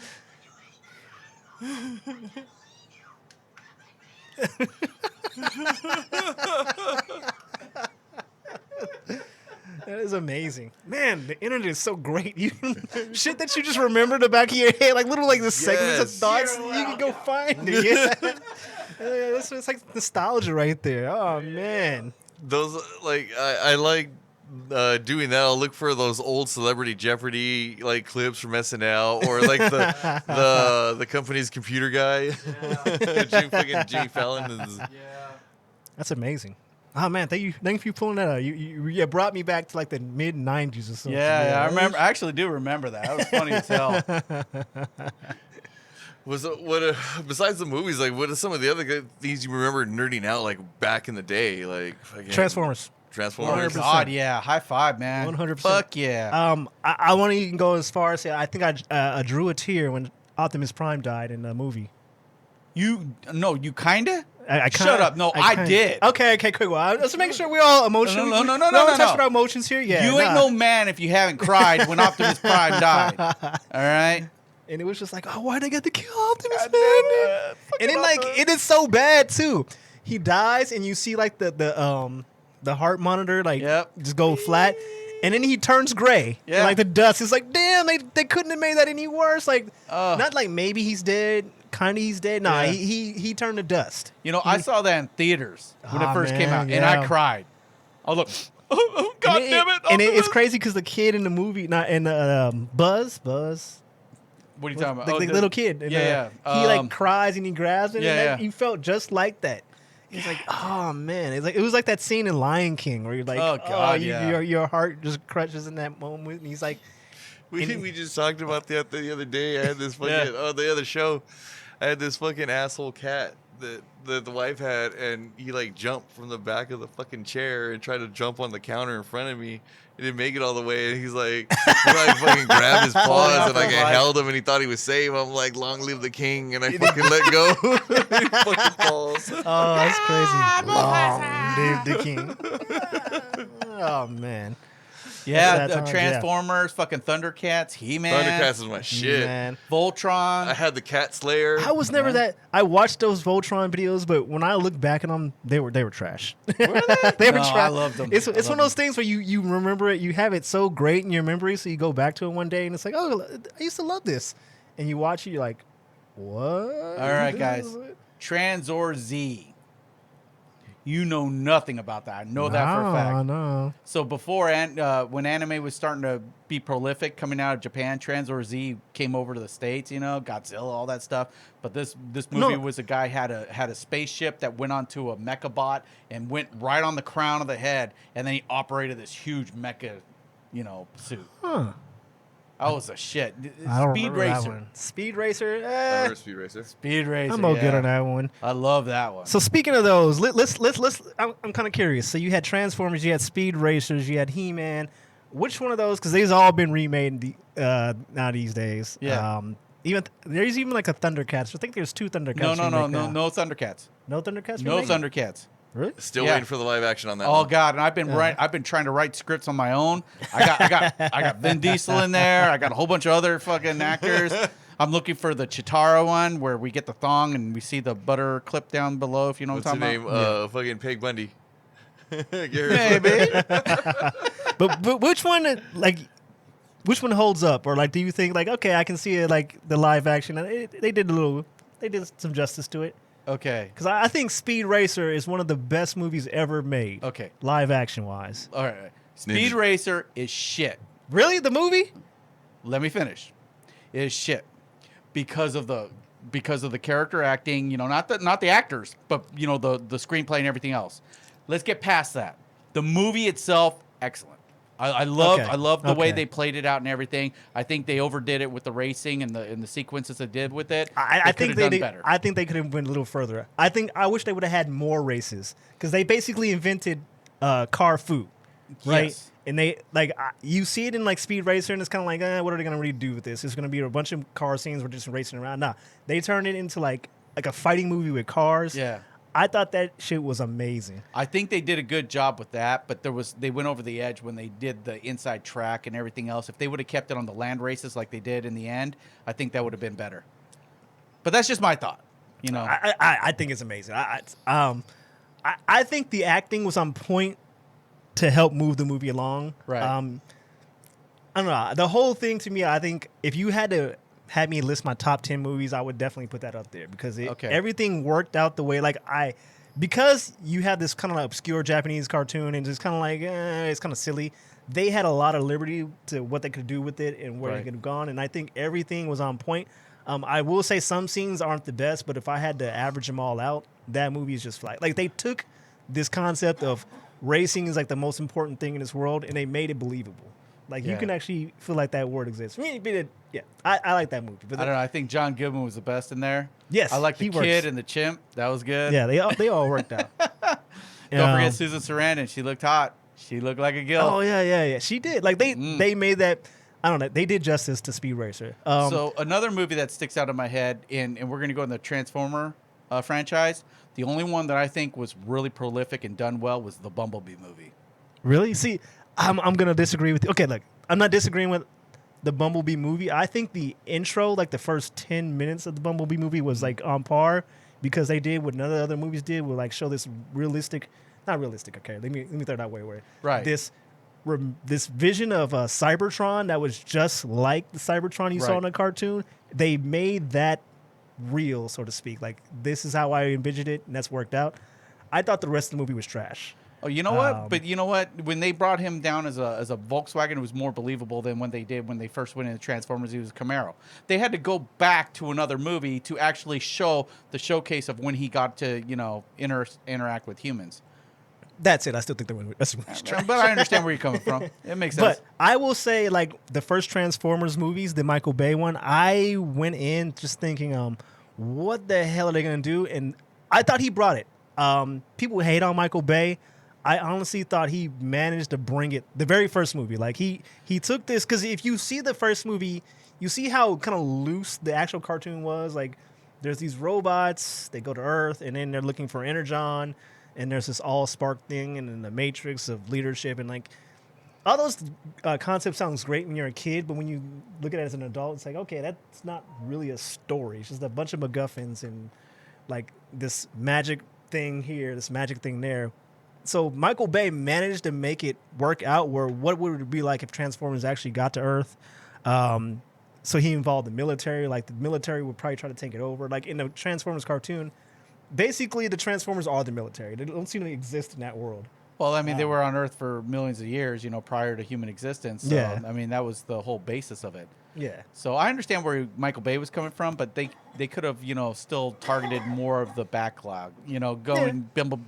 That is amazing, man. The internet is so great. You shit that you just remember the back of your head, like little like the segments of thoughts. You can go find it. Yeah, it's like nostalgia right there. Oh man, Those like I like doing that. I'll look for those old Celebrity Jeopardy like clips from SNL or like the company's computer guy, Jimmy Fallon. That's amazing. Oh man, thank you for pulling that out. You brought me back to like the mid '90s or something. Yeah, I remember. I actually do remember that. That was funny as hell. Besides the movies, like what are some of the other good things you remember nerding out like back in the day, like Transformers. 100%. God, yeah, high five, man. 100%. Fuck yeah. I want to even go as far as say I think I drew a tear when Optimus Prime died in the movie. You kinda. I Shut up. No, I did. Okay, quick. Well, let's make sure we're all emotional. No. Touch our emotions here. Yeah, you ain't no man if you haven't cried when Optimus Prime died. All right. And it was just like, oh, why'd they get to kill Optimus, man? And then like it is so bad too. He dies, and you see like the heart monitor like just go flat, and then he turns gray. Yeah, like the dust. It's like, damn, they couldn't have made that any worse. Like, not like maybe he's dead. Kind of he's dead. Nah, he turned to dust. You know, I saw that in theaters when it first came out, and I cried. I was like, oh God damn it! And it's crazy because the kid in the movie, Buzz. What are you talking about? The little kid. And, he like cries and he grabs it. And he felt just like that. He's like, oh man, it was like that scene in Lion King where you're like, oh God, your heart just crushes in that moment. And he's like, we just talked about that the other day. I had this fucking the other show. I had this fucking asshole cat that the wife had, and he like jumped from the back of the fucking chair and tried to jump on the counter in front of me. He didn't make it all the way, and he fucking grabbed his paws and like I held him, and he thought he was safe. I'm like, long live the king, and I fucking let go. He fucking falls. Oh, that's crazy. Long live the king. Oh man. Yeah, Transformers, fucking Thundercats, He-Man. Thundercats is my shit. Man. Voltron. I had the Cat Slayer. I was never that. I watched those Voltron videos, but when I look back at them, they were trash. Were they? They were trash. I loved them. It's one of those things where you remember it, you have it so great in your memory, so you go back to it one day and it's like, oh, I used to love this, and you watch it, you're like, what? All right, guys. Tranzor Z. You know nothing about that. I know that for a fact. No. So before, when anime was starting to be prolific, coming out of Japan, Transor Z came over to the States. Godzilla, all that stuff. But this movie was a guy had a spaceship that went onto a mecha bot and went right on the crown of the head, and then he operated this huge mecha, suit. Huh. That was a shit. I don't Speed remember Racer. that one. Speed Racer. I remember Speed Racer. Speed Racer. I'm all good on that one. I love that one. So speaking of those, let's. I'm kind of curious. So you had Transformers, you had Speed Racers, you had He-Man. Which one of those? Because they've all been remade now these days. Yeah. There's even like a Thundercats. I think there's 2 Thundercats. No Thundercats. No Thundercats. No remake? Thundercats. Really? Still Yeah. waiting for the live action on that Oh one. God! And I've been trying to write scripts on my own. I got Vin Diesel in there. I got a whole bunch of other fucking actors. I'm looking for the Chitara one where we get the thong and we see the butter clip down below. If you know What's what her I'm name? talking about. Fucking Peg Bundy. Maybe. But which one which one holds up, or like do you think like okay I can see it like the live action they did some justice to it. Okay. Because I think Speed Racer is one of the best movies ever made. Okay. Live action wise. All right. Speed Ninja. Racer is shit. Really? The movie? Let me finish. It is shit because of the character acting. Not the actors, but the screenplay and everything else. Let's get past that. The movie itself, excellent. I love the way they played it out and everything. I think they overdid it with the racing and the sequences they did with it. I think they did better. I think they could have went a little further. I wish they would have had more races because they basically invented car food, right? Yes. And they you see it in like Speed Racer, and it's kind of like, what are they gonna really do with this? It's gonna be a bunch of car scenes. We're just racing around. Nah, they turned it into like a fighting movie with cars. Yeah. I thought that shit was amazing. I think they did a good job with that, but they went over the edge when they did the inside track and everything else. If they would have kept it on the land races like they did in the end, I think that would have been better. But that's just my thought. I think it's amazing. I think the acting was on point to help move the movie along. Right. I don't know. The whole thing to me, I think if you had me list my top 10 movies, I would definitely put that up there because everything worked out the way because you have this kind of obscure Japanese cartoon and just kind of like it's kind of silly. They had a lot of liberty to what they could do with it and where they could have gone, and I think everything was on point. I will say some scenes aren't the best, but if I had to average them all out, that movie is just like they took this concept of racing is like the most important thing in this world, and they made it believable. You can actually feel like that word exists. Yeah, I like that movie. But I don't know. I think John Goodman was the best in there. Yes, I like the he kid works. and the chimp. That was good. Yeah, they all worked out. Don't forget Susan Sarandon. She looked hot. She looked like a gilf. Oh yeah. She did. They made that. I don't know. They did justice to Speed Racer. So another movie that sticks out in my head, and we're going to go in the Transformer franchise. The only one that I think was really prolific and done well was the Bumblebee movie. Really? See, I'm gonna disagree with you. Okay, look, I'm not disagreeing with the Bumblebee movie. I think the intro, like the first 10 minutes of the Bumblebee movie, was like on par because they did what none of the other movies did. Will like show this not realistic. Okay, let me throw that way. Right. This vision of Cybertron that was just like the Cybertron you saw in a cartoon. They made that real, so to speak. Like this is how I envisioned it, and that's worked out. I thought the rest of the movie was trash. Oh, you know what? But you know what? When they brought him down as a Volkswagen, it was more believable than when they first went into Transformers. He was a Camaro. They had to go back to another movie to actually show the showcase of when he got to interact with humans. That's it. I still think the movie was trash. But I understand where you're coming from. It makes sense. But I will say, like the first Transformers movies, the Michael Bay one, I went in just thinking, what the hell are they gonna do? And I thought he brought it. People hate on Michael Bay. I honestly thought he managed to bring it. The very first movie, like he took this because if you see the first movie, you see how kind of loose the actual cartoon was. Like there's these robots, they go to Earth, and then they're looking for Energon, and there's this all spark thing, and then the Matrix of leadership, and like all those concepts sounds great when you're a kid, but when you look at it as an adult, it's like okay, that's not really a story. It's just a bunch of MacGuffins and like this magic thing here, this magic thing there. So Michael Bay managed to make it work out where what would it be like if Transformers actually got to Earth? So he involved the military. Like the military would probably try to take it over. Like in the Transformers cartoon, basically the Transformers are the military. They don't seem to exist in that world. Well, I mean, they were on Earth for millions of years, prior to human existence. So, Yeah. I mean, that was the whole basis of it. Yeah. So I understand where Michael Bay was coming from, but they could have, still targeted more of the backlog.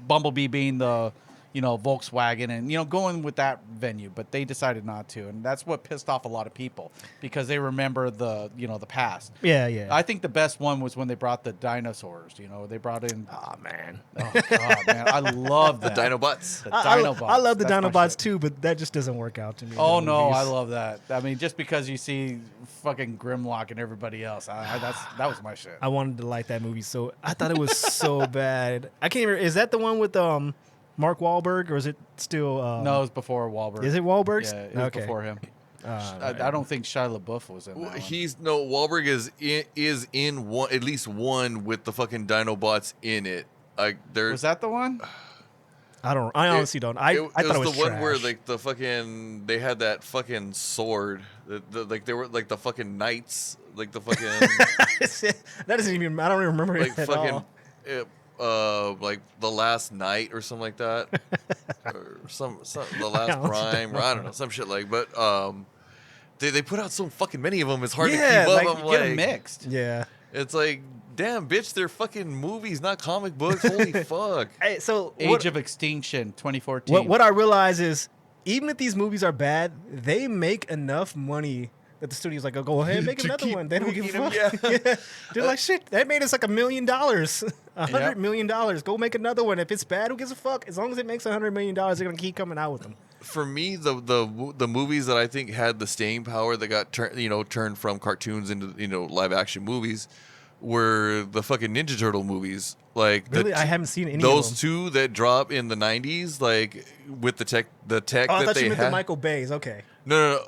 Bumblebee being the, Volkswagen and, going with that venue. But they decided not to. And that's what pissed off a lot of people because they remember the past. Yeah, yeah. I think the best one was when they brought the dinosaurs. They brought in. Oh, man. Oh, God, man. I love that. The Dinobots. The Dinobots. I love the That's my Dinobots shit. too, but that just doesn't work out to me. Oh in the no, movies. I love that. I mean, just because you see fucking Grimlock and everybody else, that was my shit. I wanted to like that movie, so I thought it was so bad. I can't remember. Is that the one with Mark Wahlberg, or is it still? No, it was before Wahlberg. Is it Wahlberg's? Yeah, it was okay. before him. I don't think Shia LaBeouf was in that one. Wahlberg is in one, at least one with the fucking Dinobots in it. Was that the one? I honestly don't. I thought it was the one trash. where like the fucking they had that fucking sword. Like they were like the fucking knights. Like the fucking that isn't even. I don't even remember like it at fucking all. like the last night or something like that, or some the last prime or I don't know some shit like. But they put out so fucking many of them. It's hard Yeah, to keep up. like, I'm Get them mixed. Yeah. It's like, damn, bitch, they're fucking movies, not comic books. Holy fuck. Hey, so Age of Extinction, 2014. what I realize is, even if these movies are bad, they make enough money that the studio's like, oh, go ahead and make To another keep one. They don't give a making fuck. 'em, yeah. Yeah. They're like, shit, that made us like $1 million. $100 million. Go make another one. If it's bad, who gives a fuck? As long as it makes $100 million, they're going to keep coming out with them. For me, the movies that I think had the staying power that got turned from cartoons into live action movies were the fucking Ninja Turtle movies. Like Really? I haven't seen any of those them. two that drop in the 90s, like with the tech Oh, I that thought they you meant had. the Michael Bay's. Okay. No.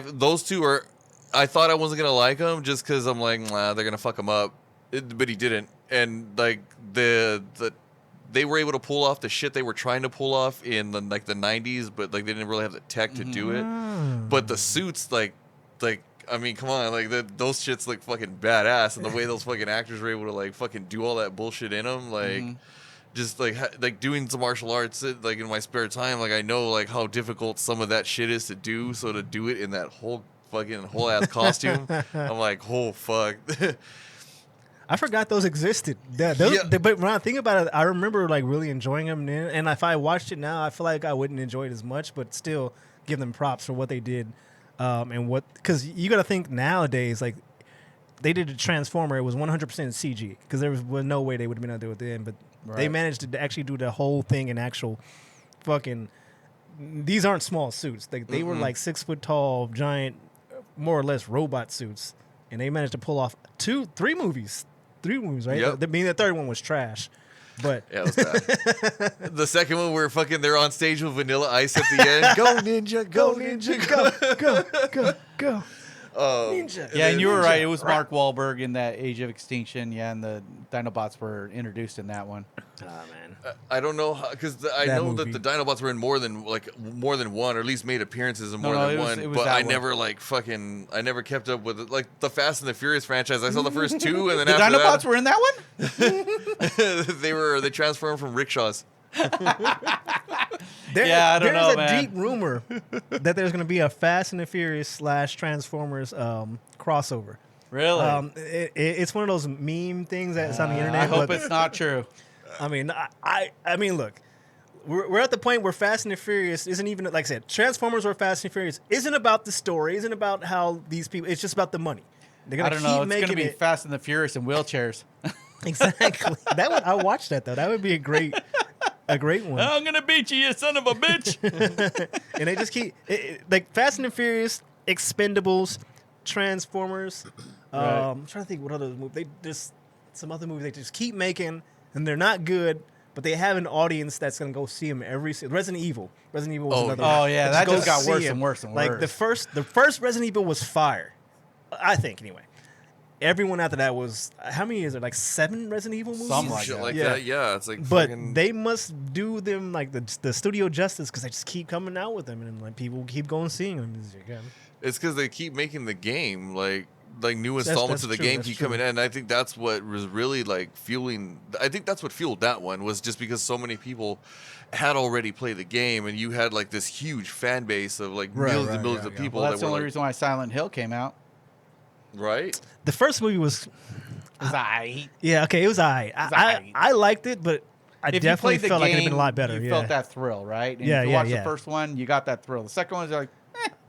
Those two are. I thought I wasn't gonna like them just because I'm like, nah, they're gonna fuck him up, but he didn't. And like they were able to pull off the shit they were trying to pull off in the 90s, but like they didn't really have the tech to do it. But the suits, like I mean, come on, like those shits look fucking badass, and the way those fucking actors were able to like fucking do all that bullshit in them, like. Just like doing some martial arts like in my spare time, like I know like how difficult some of that shit is to do. So to do it in that whole ass costume, I'm like, oh fuck. I forgot those existed. But when I think about it, I remember like really enjoying them then. And if I watched it now, I feel like I wouldn't enjoy it as much, but still give them props for what they did. Because you got to think nowadays, like they did a Transformer, it was 100% CG because there was no way they would have been able to do it then. But they managed to actually do the whole thing in actual fucking. These aren't small suits. They were like 6 foot tall, giant, more or less robot suits, and they managed to pull off 3 movies. 3 movies, right? Yep. I mean, the third one was trash, but Yeah, it was bad. The second one where fucking they're on stage with Vanilla Ice at the end. Go ninja, go ninja, go. Ninja. Yeah, and you were right. It was Mark Wahlberg in that Age of Extinction. Yeah, and the Dinobots were introduced in that one. Oh man. I don't know how, because I That know movie. that the Dinobots were in more than one, or at least made appearances in more No, than it was- one. it was But that I one. never I never kept up with it. Like the Fast and the Furious franchise, I saw the first 2, and then The after Dinobots were in that one? they transformed from rickshaws. Yeah, I don't know, There's a man. deep rumor that there's going to be a Fast and the Furious / Transformers crossover. Really? It's one of those meme things that's on the internet. I hope but, it's not true. I mean, I mean, look, we're at the point where Fast and the Furious isn't even, like I said, Transformers or Fast and the Furious isn't about the story, isn't about how these people. It's just about the money. They're I gonna don't keep know. It's making going to be it. Fast and the Furious in wheelchairs. Exactly. That would I watch that though. That would be a great one. I'm going to beat you, you son of a bitch. And they just keep like Fast and the Furious, Expendables, Transformers. Right. I'm trying to think what other movies they just some other movies they just keep making, and they're not good, but they have an audience that's gonna go see them every. Resident Evil. Resident Evil was another. Oh, one. yeah, They that go just got see worse 'em. and worse and Like worse. the first Resident Evil was fire, I think anyway. Everyone after that was how many is it? Like 7 Resident Evil movies. Something like Shit that. like Yeah. that. Yeah, it's like But fucking, they must do them like the studio justice because they just keep coming out with them and like people keep going seeing them. it's because they keep making the game. Like like new installments that's of the true, game that's keep true. coming in. And I think that's what was really like fueling. I think that's what fueled that one, was just because so many people had already played the game, and you had like this huge fan base of like Right, millions and right, millions yeah, of yeah. people. Well, that's that the were only like, reason why Silent Hill came out. right? The first movie was I yeah, okay, it was alright. aight. I liked it, but I if you definitely played the felt game, like it would have been a lot better. you Yeah. felt that thrill, right? And Yeah, if you yeah, watched yeah. the first one, you got that thrill. The second one's like,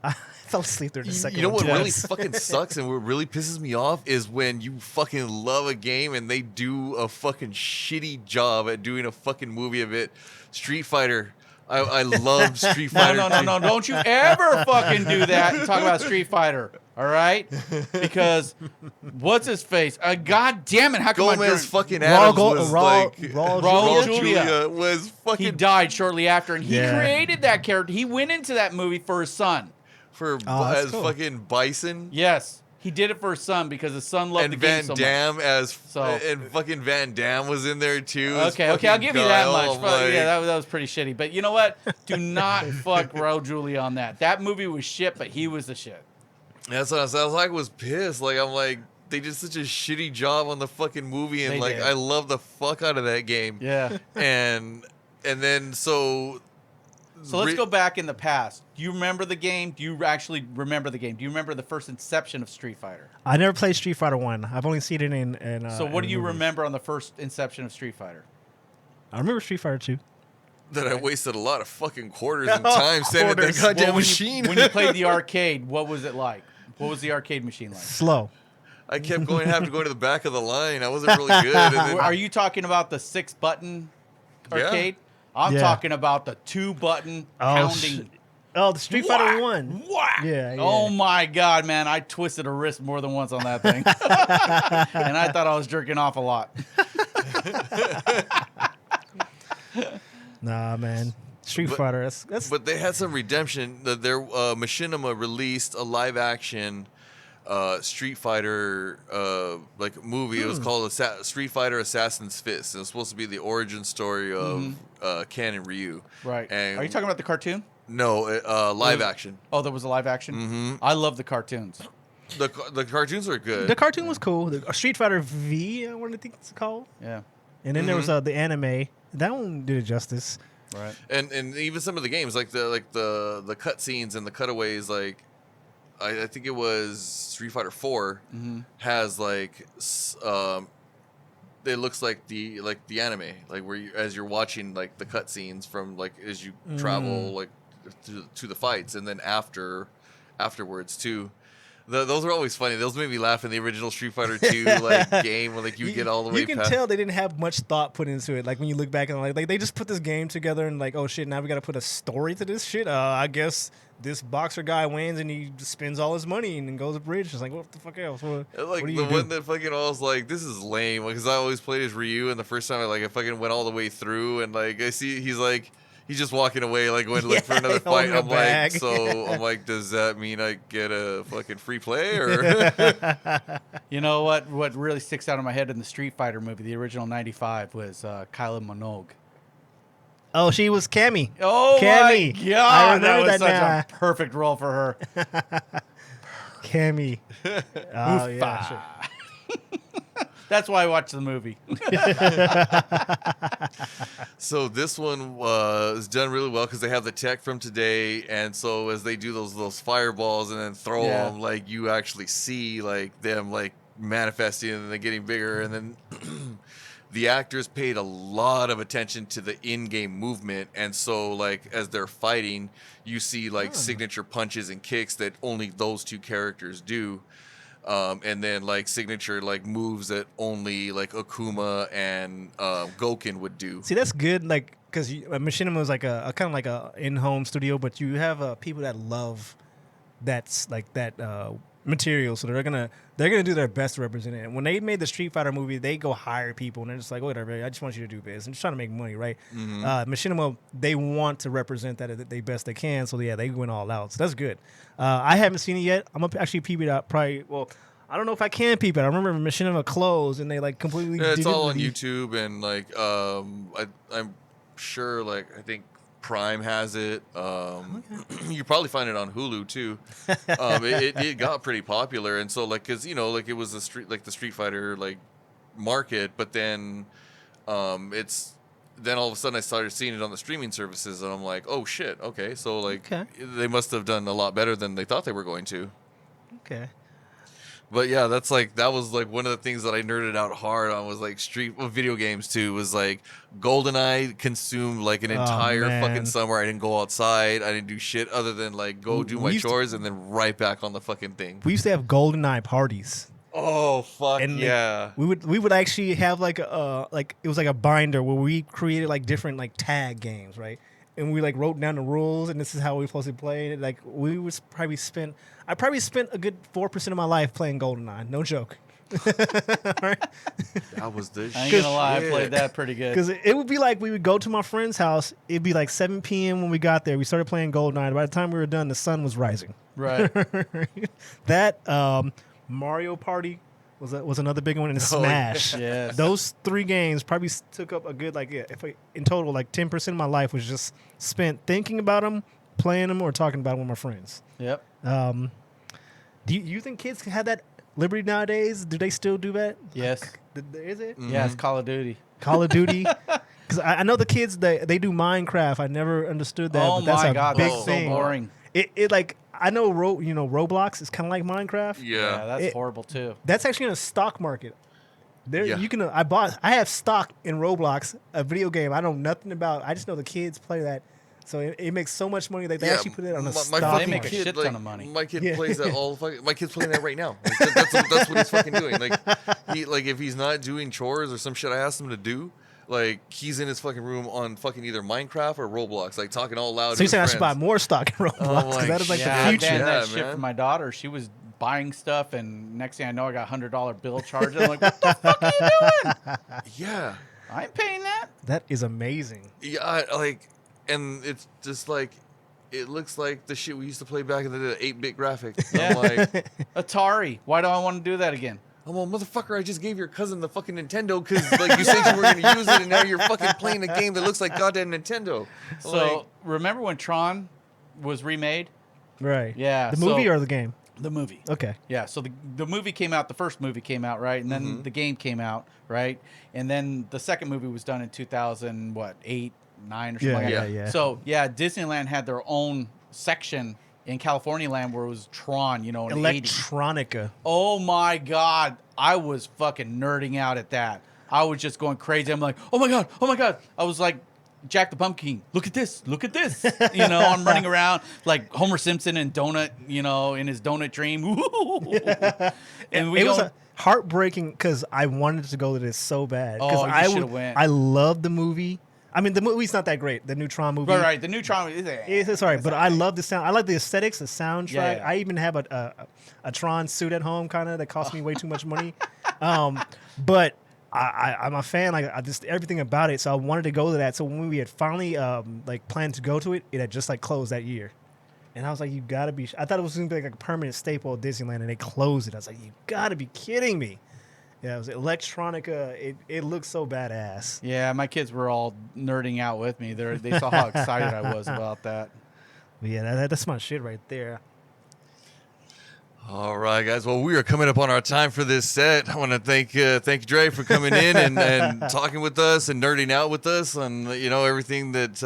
I fell asleep during the second You know one. what too. really fucking sucks and what really pisses me off is when you fucking love a game and they do a fucking shitty job at doing a fucking movie of it. Street Fighter. I loved Street no, Fighter. no, no, 2. no! Don't you ever fucking do that and talk about Street Fighter, all right? Because what's his face? God damn it! How come Gomez fucking Raul Adams Go- was Raul- like Raul Raul Julia? Julia. was fucking he died shortly after, and he Yeah. created that character. He went into that movie for his son. for Oh, that's as cool. fucking Bison. Yes, he did it for his son because his son loved And the game Van so much. Damme So- and fucking Van Damme was in there too. as Okay, I'll fucking give you that Guile. much. I'm But like, yeah, that was pretty shitty. But you know what? Do not fuck Raul Julia on that. That movie was shit, but he was the shit. that's what I was like. Was pissed. Like I'm like, they did such a shitty job on the fucking movie, and They like did. I love the fuck out of that game. Yeah. And then so So let's go back in the past. Do you remember the game? Do you actually remember the game? Do you remember the first inception of Street Fighter? I never played Street Fighter 1. I've only seen it in So what in do you movies. remember on the first inception of Street Fighter? I remember Street Fighter 2. that I wasted a lot of fucking quarters and time sitting at that Quarters. goddamn Well, machine. when you played the arcade, what was it like? What was the arcade machine like? Slow. I kept having to go to the back of the line. I wasn't really good. And then, Are you talking about the 6-button Yeah. arcade? I'm Yeah. talking about the 2-button pounding. Oh, the Street Fighter Whack, 1. whack. Yeah, yeah. Oh my God, man! I twisted a wrist more than once on that thing, and I thought I was jerking off a lot. Nah, man. Street But- Fighter. That's but they had some redemption. Their Machinima released a live action Street Fighter like movie. It was called Street Fighter Assassin's Fist. It was supposed to be the origin story of Ken and Ryu. Right? And Are you talking about the cartoon? No, live action. Oh, there was a live action. Mm-hmm. I love the cartoons. The cartoons are good. the cartoon was cool. The Street Fighter V, I want to think it's called. Yeah. And then there was the anime. That one did it justice. Right. and even some of the games, like the cut scenes and the cutaways, like I think it was Street Fighter 4 has like it looks like the anime, like where as you're watching like the cut scenes from like as you travel like to the fights, and then afterwards too. Those are always funny. Those made me laugh in the original Street Fighter 2 like game when like you get all the way You can past. tell they didn't have much thought put into it. Like when you look back and like they just put this game together and like, oh shit, now we got to put a story to this shit. I guess this boxer guy wins and he spends all his money and then goes to bridge. It's like, what the fuck else? What Like do the you do? one that fucking I was like, this is lame, because I always played as Ryu, and the first time I fucking went all the way through, and like I see he's just walking away, like going to look for another fight. holding a I'm bag. like, so I'm like, does that mean I get a fucking free play or? You know what? What really sticks out in my head in the Street Fighter movie, the original '95, was Kylie Minogue. Oh, she was Cammy. Oh Cammy. my God! I remember that was that such now. a perfect role for her. Cammy. Oh yeah. Sure. That's why I watched the movie. So this one is done really well because they have the tech from today, and so as they do those fireballs and then throw Yeah. them, like you actually see like them like manifesting and then getting bigger, and then the actors paid a lot of attention to the in-game movement, and so like as they're fighting, you see like signature punches and kicks that only those two characters do. And then like signature like moves that only like Akuma and Goken would do. See, that's good. Like, because Machinima is like a kind of like a in-home studio, but you have people that love that material, so they're gonna do their best to represent it. And when they made the Street Fighter movie, they go hire people, and they're just like, whatever, I just want you to do this. I'm just trying to make money, right? Machinima, they want to represent that the best they can, so yeah, they went all out. So that's good. I haven't seen it yet. I'm gonna actually peep it out. Probably, well, I don't know if I can peep it. I remember Machinima closed, and they like completely. Yeah, it's didn't all on release- YouTube, and like I'm sure like I think Prime has it. You probably find it on Hulu too. It got pretty popular, and so like, cause like it was the Street Fighter like market, but then it's then all of a sudden I started seeing it on the streaming services, and I'm like, oh shit, okay, so like they must have done a lot better than they thought they were going to. Okay. But yeah, that was like one of the things that I nerded out hard on was like video games too. Was like GoldenEye consumed like an entire fucking summer. I didn't go outside. I didn't do shit other than like go do my chores and then right back on the fucking thing. We used to have GoldenEye parties. Oh fuck and yeah! Like, we would actually have like it was like a binder where we created like different like tag games, right? And we like wrote down the rules, and this is how we were supposed to play it. Like I probably spent a good 4% of my life playing GoldenEye. No joke. That was the shit. I ain't gonna lie, I played that pretty good. Because it would be like we would go to my friend's house. It'd be like 7 p.m. when we got there. We started playing GoldenEye. By the time we were done, the sun was rising. Right. That Mario Party was another big one, and Smash. Yes. Those 3 games probably took up a good in total like 10% of my life was just spent thinking about them, playing them, or talking about them with my friends. Yep. Do you think kids have that liberty nowadays? Do they still do that? Yes. Is it? Mm-hmm. Yeah, it's Call of Duty. Call of Duty. Because I know the kids they do Minecraft. I never understood that. Oh but that's my a god, big that's thing. so boring. It like I know Roblox is kind of like Minecraft. Yeah, that's horrible too. That's actually in a stock market. There Yeah. you can I have stock in Roblox, a video game I know nothing about. I just know the kids play that. So it makes so much money that they actually put it on a stock. They make a market. shit ton of money. My kid plays that all fucking. My kid's playing that right now. Like, that's what he's fucking doing. Like if he's not doing chores or some shit I asked him to do, like he's in his fucking room on fucking either Minecraft or Roblox, like talking all loud. So you're saying I should buy more stock in Roblox because that is like yeah, the I future. banned that Yeah, shit man. for my daughter. She was buying stuff, and next thing I know, I got $100 bill charged. I'm like, what the fuck are you doing? Yeah. I ain't paying that. That is amazing. Yeah, and it's just like, it looks like the shit we used to play back in the day, 8-bit graphics. Yeah. I'm like, Atari. Why do I want to do that again? I'm all, motherfucker, I just gave your cousin the fucking Nintendo because like you said you were going to use it, and now you're fucking playing a game that looks like goddamn Nintendo. So remember when Tron was remade? Right. Yeah. The movie or the game? The movie. Okay. Yeah, so the movie came out, the first movie came out, right? And then the game came out, right? And then the second movie was done in 2008, 9 or something like that. Yeah. So, yeah, Disneyland had their own section in California land where it was Tron, in the 80s. Electronica. Oh, my God. I was fucking nerding out at that. I was just going crazy. I'm like, oh, my God. I was like, Jack the Pumpkin, look at this. I'm running around like Homer Simpson and Donut, in his donut dream. And it was heartbreaking because I wanted to go to this so bad. Oh, you should have went. I love the movie. I mean, the movie's not that great. The new Tron movie. Right. The new Tron It's all right, but I love the sound. I like the aesthetics, the soundtrack. Yeah. I even have a Tron suit at home, kind of that cost me way too much money. But I'm a fan. Like I just everything about it. So I wanted to go to that. So when we had finally planned to go to it, it had just closed that year, and I was like, "You gotta be!" I thought it was gonna be like a permanent staple of Disneyland, and they closed it. I was like, "You gotta be kidding me!" Yeah, it was Electronica. It looked so badass. Yeah, my kids were all nerding out with me. They saw how excited I was about that. But yeah, that's my shit right there. All right, guys. Well, we are coming up on our time for this set. I want to thank you, Dre, for coming in and talking with us and nerding out with us on everything that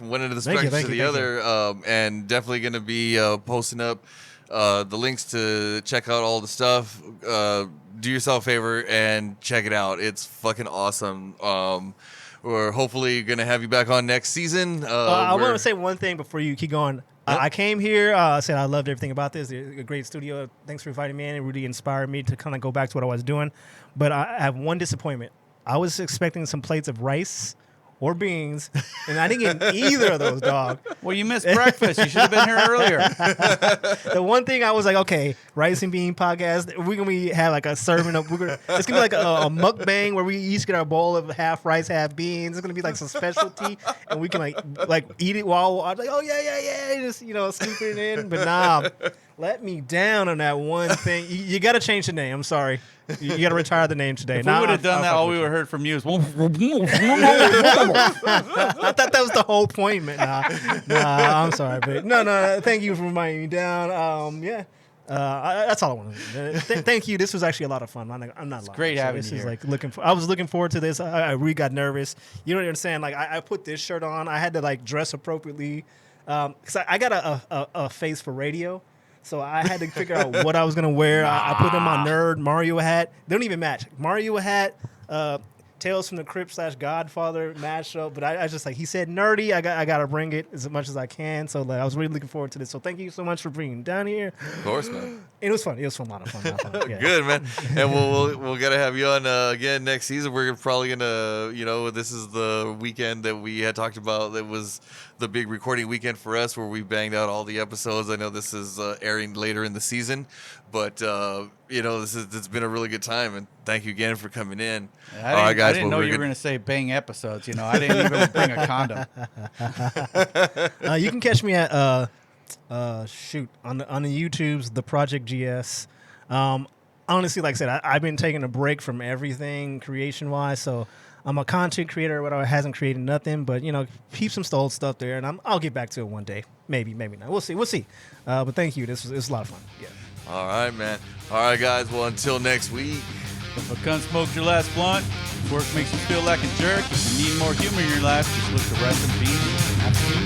went into the spectrum to the other. And definitely going to be posting up the links to check out all the stuff. Do yourself a favor and check it out. It's fucking awesome. We're hopefully going to have you back on next season. I want to say one thing before you keep going. Yep. I came here, said I loved everything about this. It's a great studio. Thanks for inviting me in. It really inspired me to kind of go back to what I was doing. But I have one disappointment. I was expecting some plates of rice or beans, and I didn't get either of those, dog. Well, you missed breakfast. You should have been here earlier. The one thing I was like, okay, rice and bean podcast. We're gonna have like a serving of. It's gonna be like a mukbang where we each get our bowl of half rice, half beans. It's gonna be like some specialty, and we can like eat it while I'm like, oh yeah, just scoop it in. But nah, let me down on that one thing. You got to change the name. I'm sorry. You got to retire the name today. If we would have done that, all we would have heard from you is. I thought that was the whole point, man. Nah, I'm sorry, but no. Thank you for reminding me down. Yeah. That's all I want to do. Thank you. This was actually a lot of fun. I'm not lying. Great having this you is here. like I was looking forward to this. I really got nervous. You don't understand. Like I put this shirt on. I had to like dress appropriately because I got a face for radio. So I had to figure out what I was gonna wear. I put in my nerd Mario hat. They don't even match. Mario hat, Tales from the Crypt / Godfather mashup. But I just like he said nerdy. I gotta bring it as much as I can. So like, I was really looking forward to this. So thank you so much for bringing me down here. Of course, man. It was fun. It was fun. A lot of fun. Yeah. Good, man. And we'll gotta have you on again next season. We're probably gonna, this is the weekend that we had talked about. That was the big recording weekend for us, where we banged out all the episodes. I know this is airing later in the season, but it's been a really good time. And thank you again for coming in. All right, guys. I didn't know you were gonna say bang episodes. I didn't even bring a condom. You can catch me at on the YouTube's TheProjectGS. Honestly, like I said, I've been taking a break from everything creation-wise, so I'm a content creator, whatever, hasn't created nothing, but keep some old stuff there, and I'll get back to it one day, maybe not. We'll see. But thank you. This was a lot of fun. Yeah. All right, man. All right, guys. Well, until next week. If a cunt smoked your last blunt, if work makes you feel like a jerk, if you need more humor in your life, just look to Rest in Peace.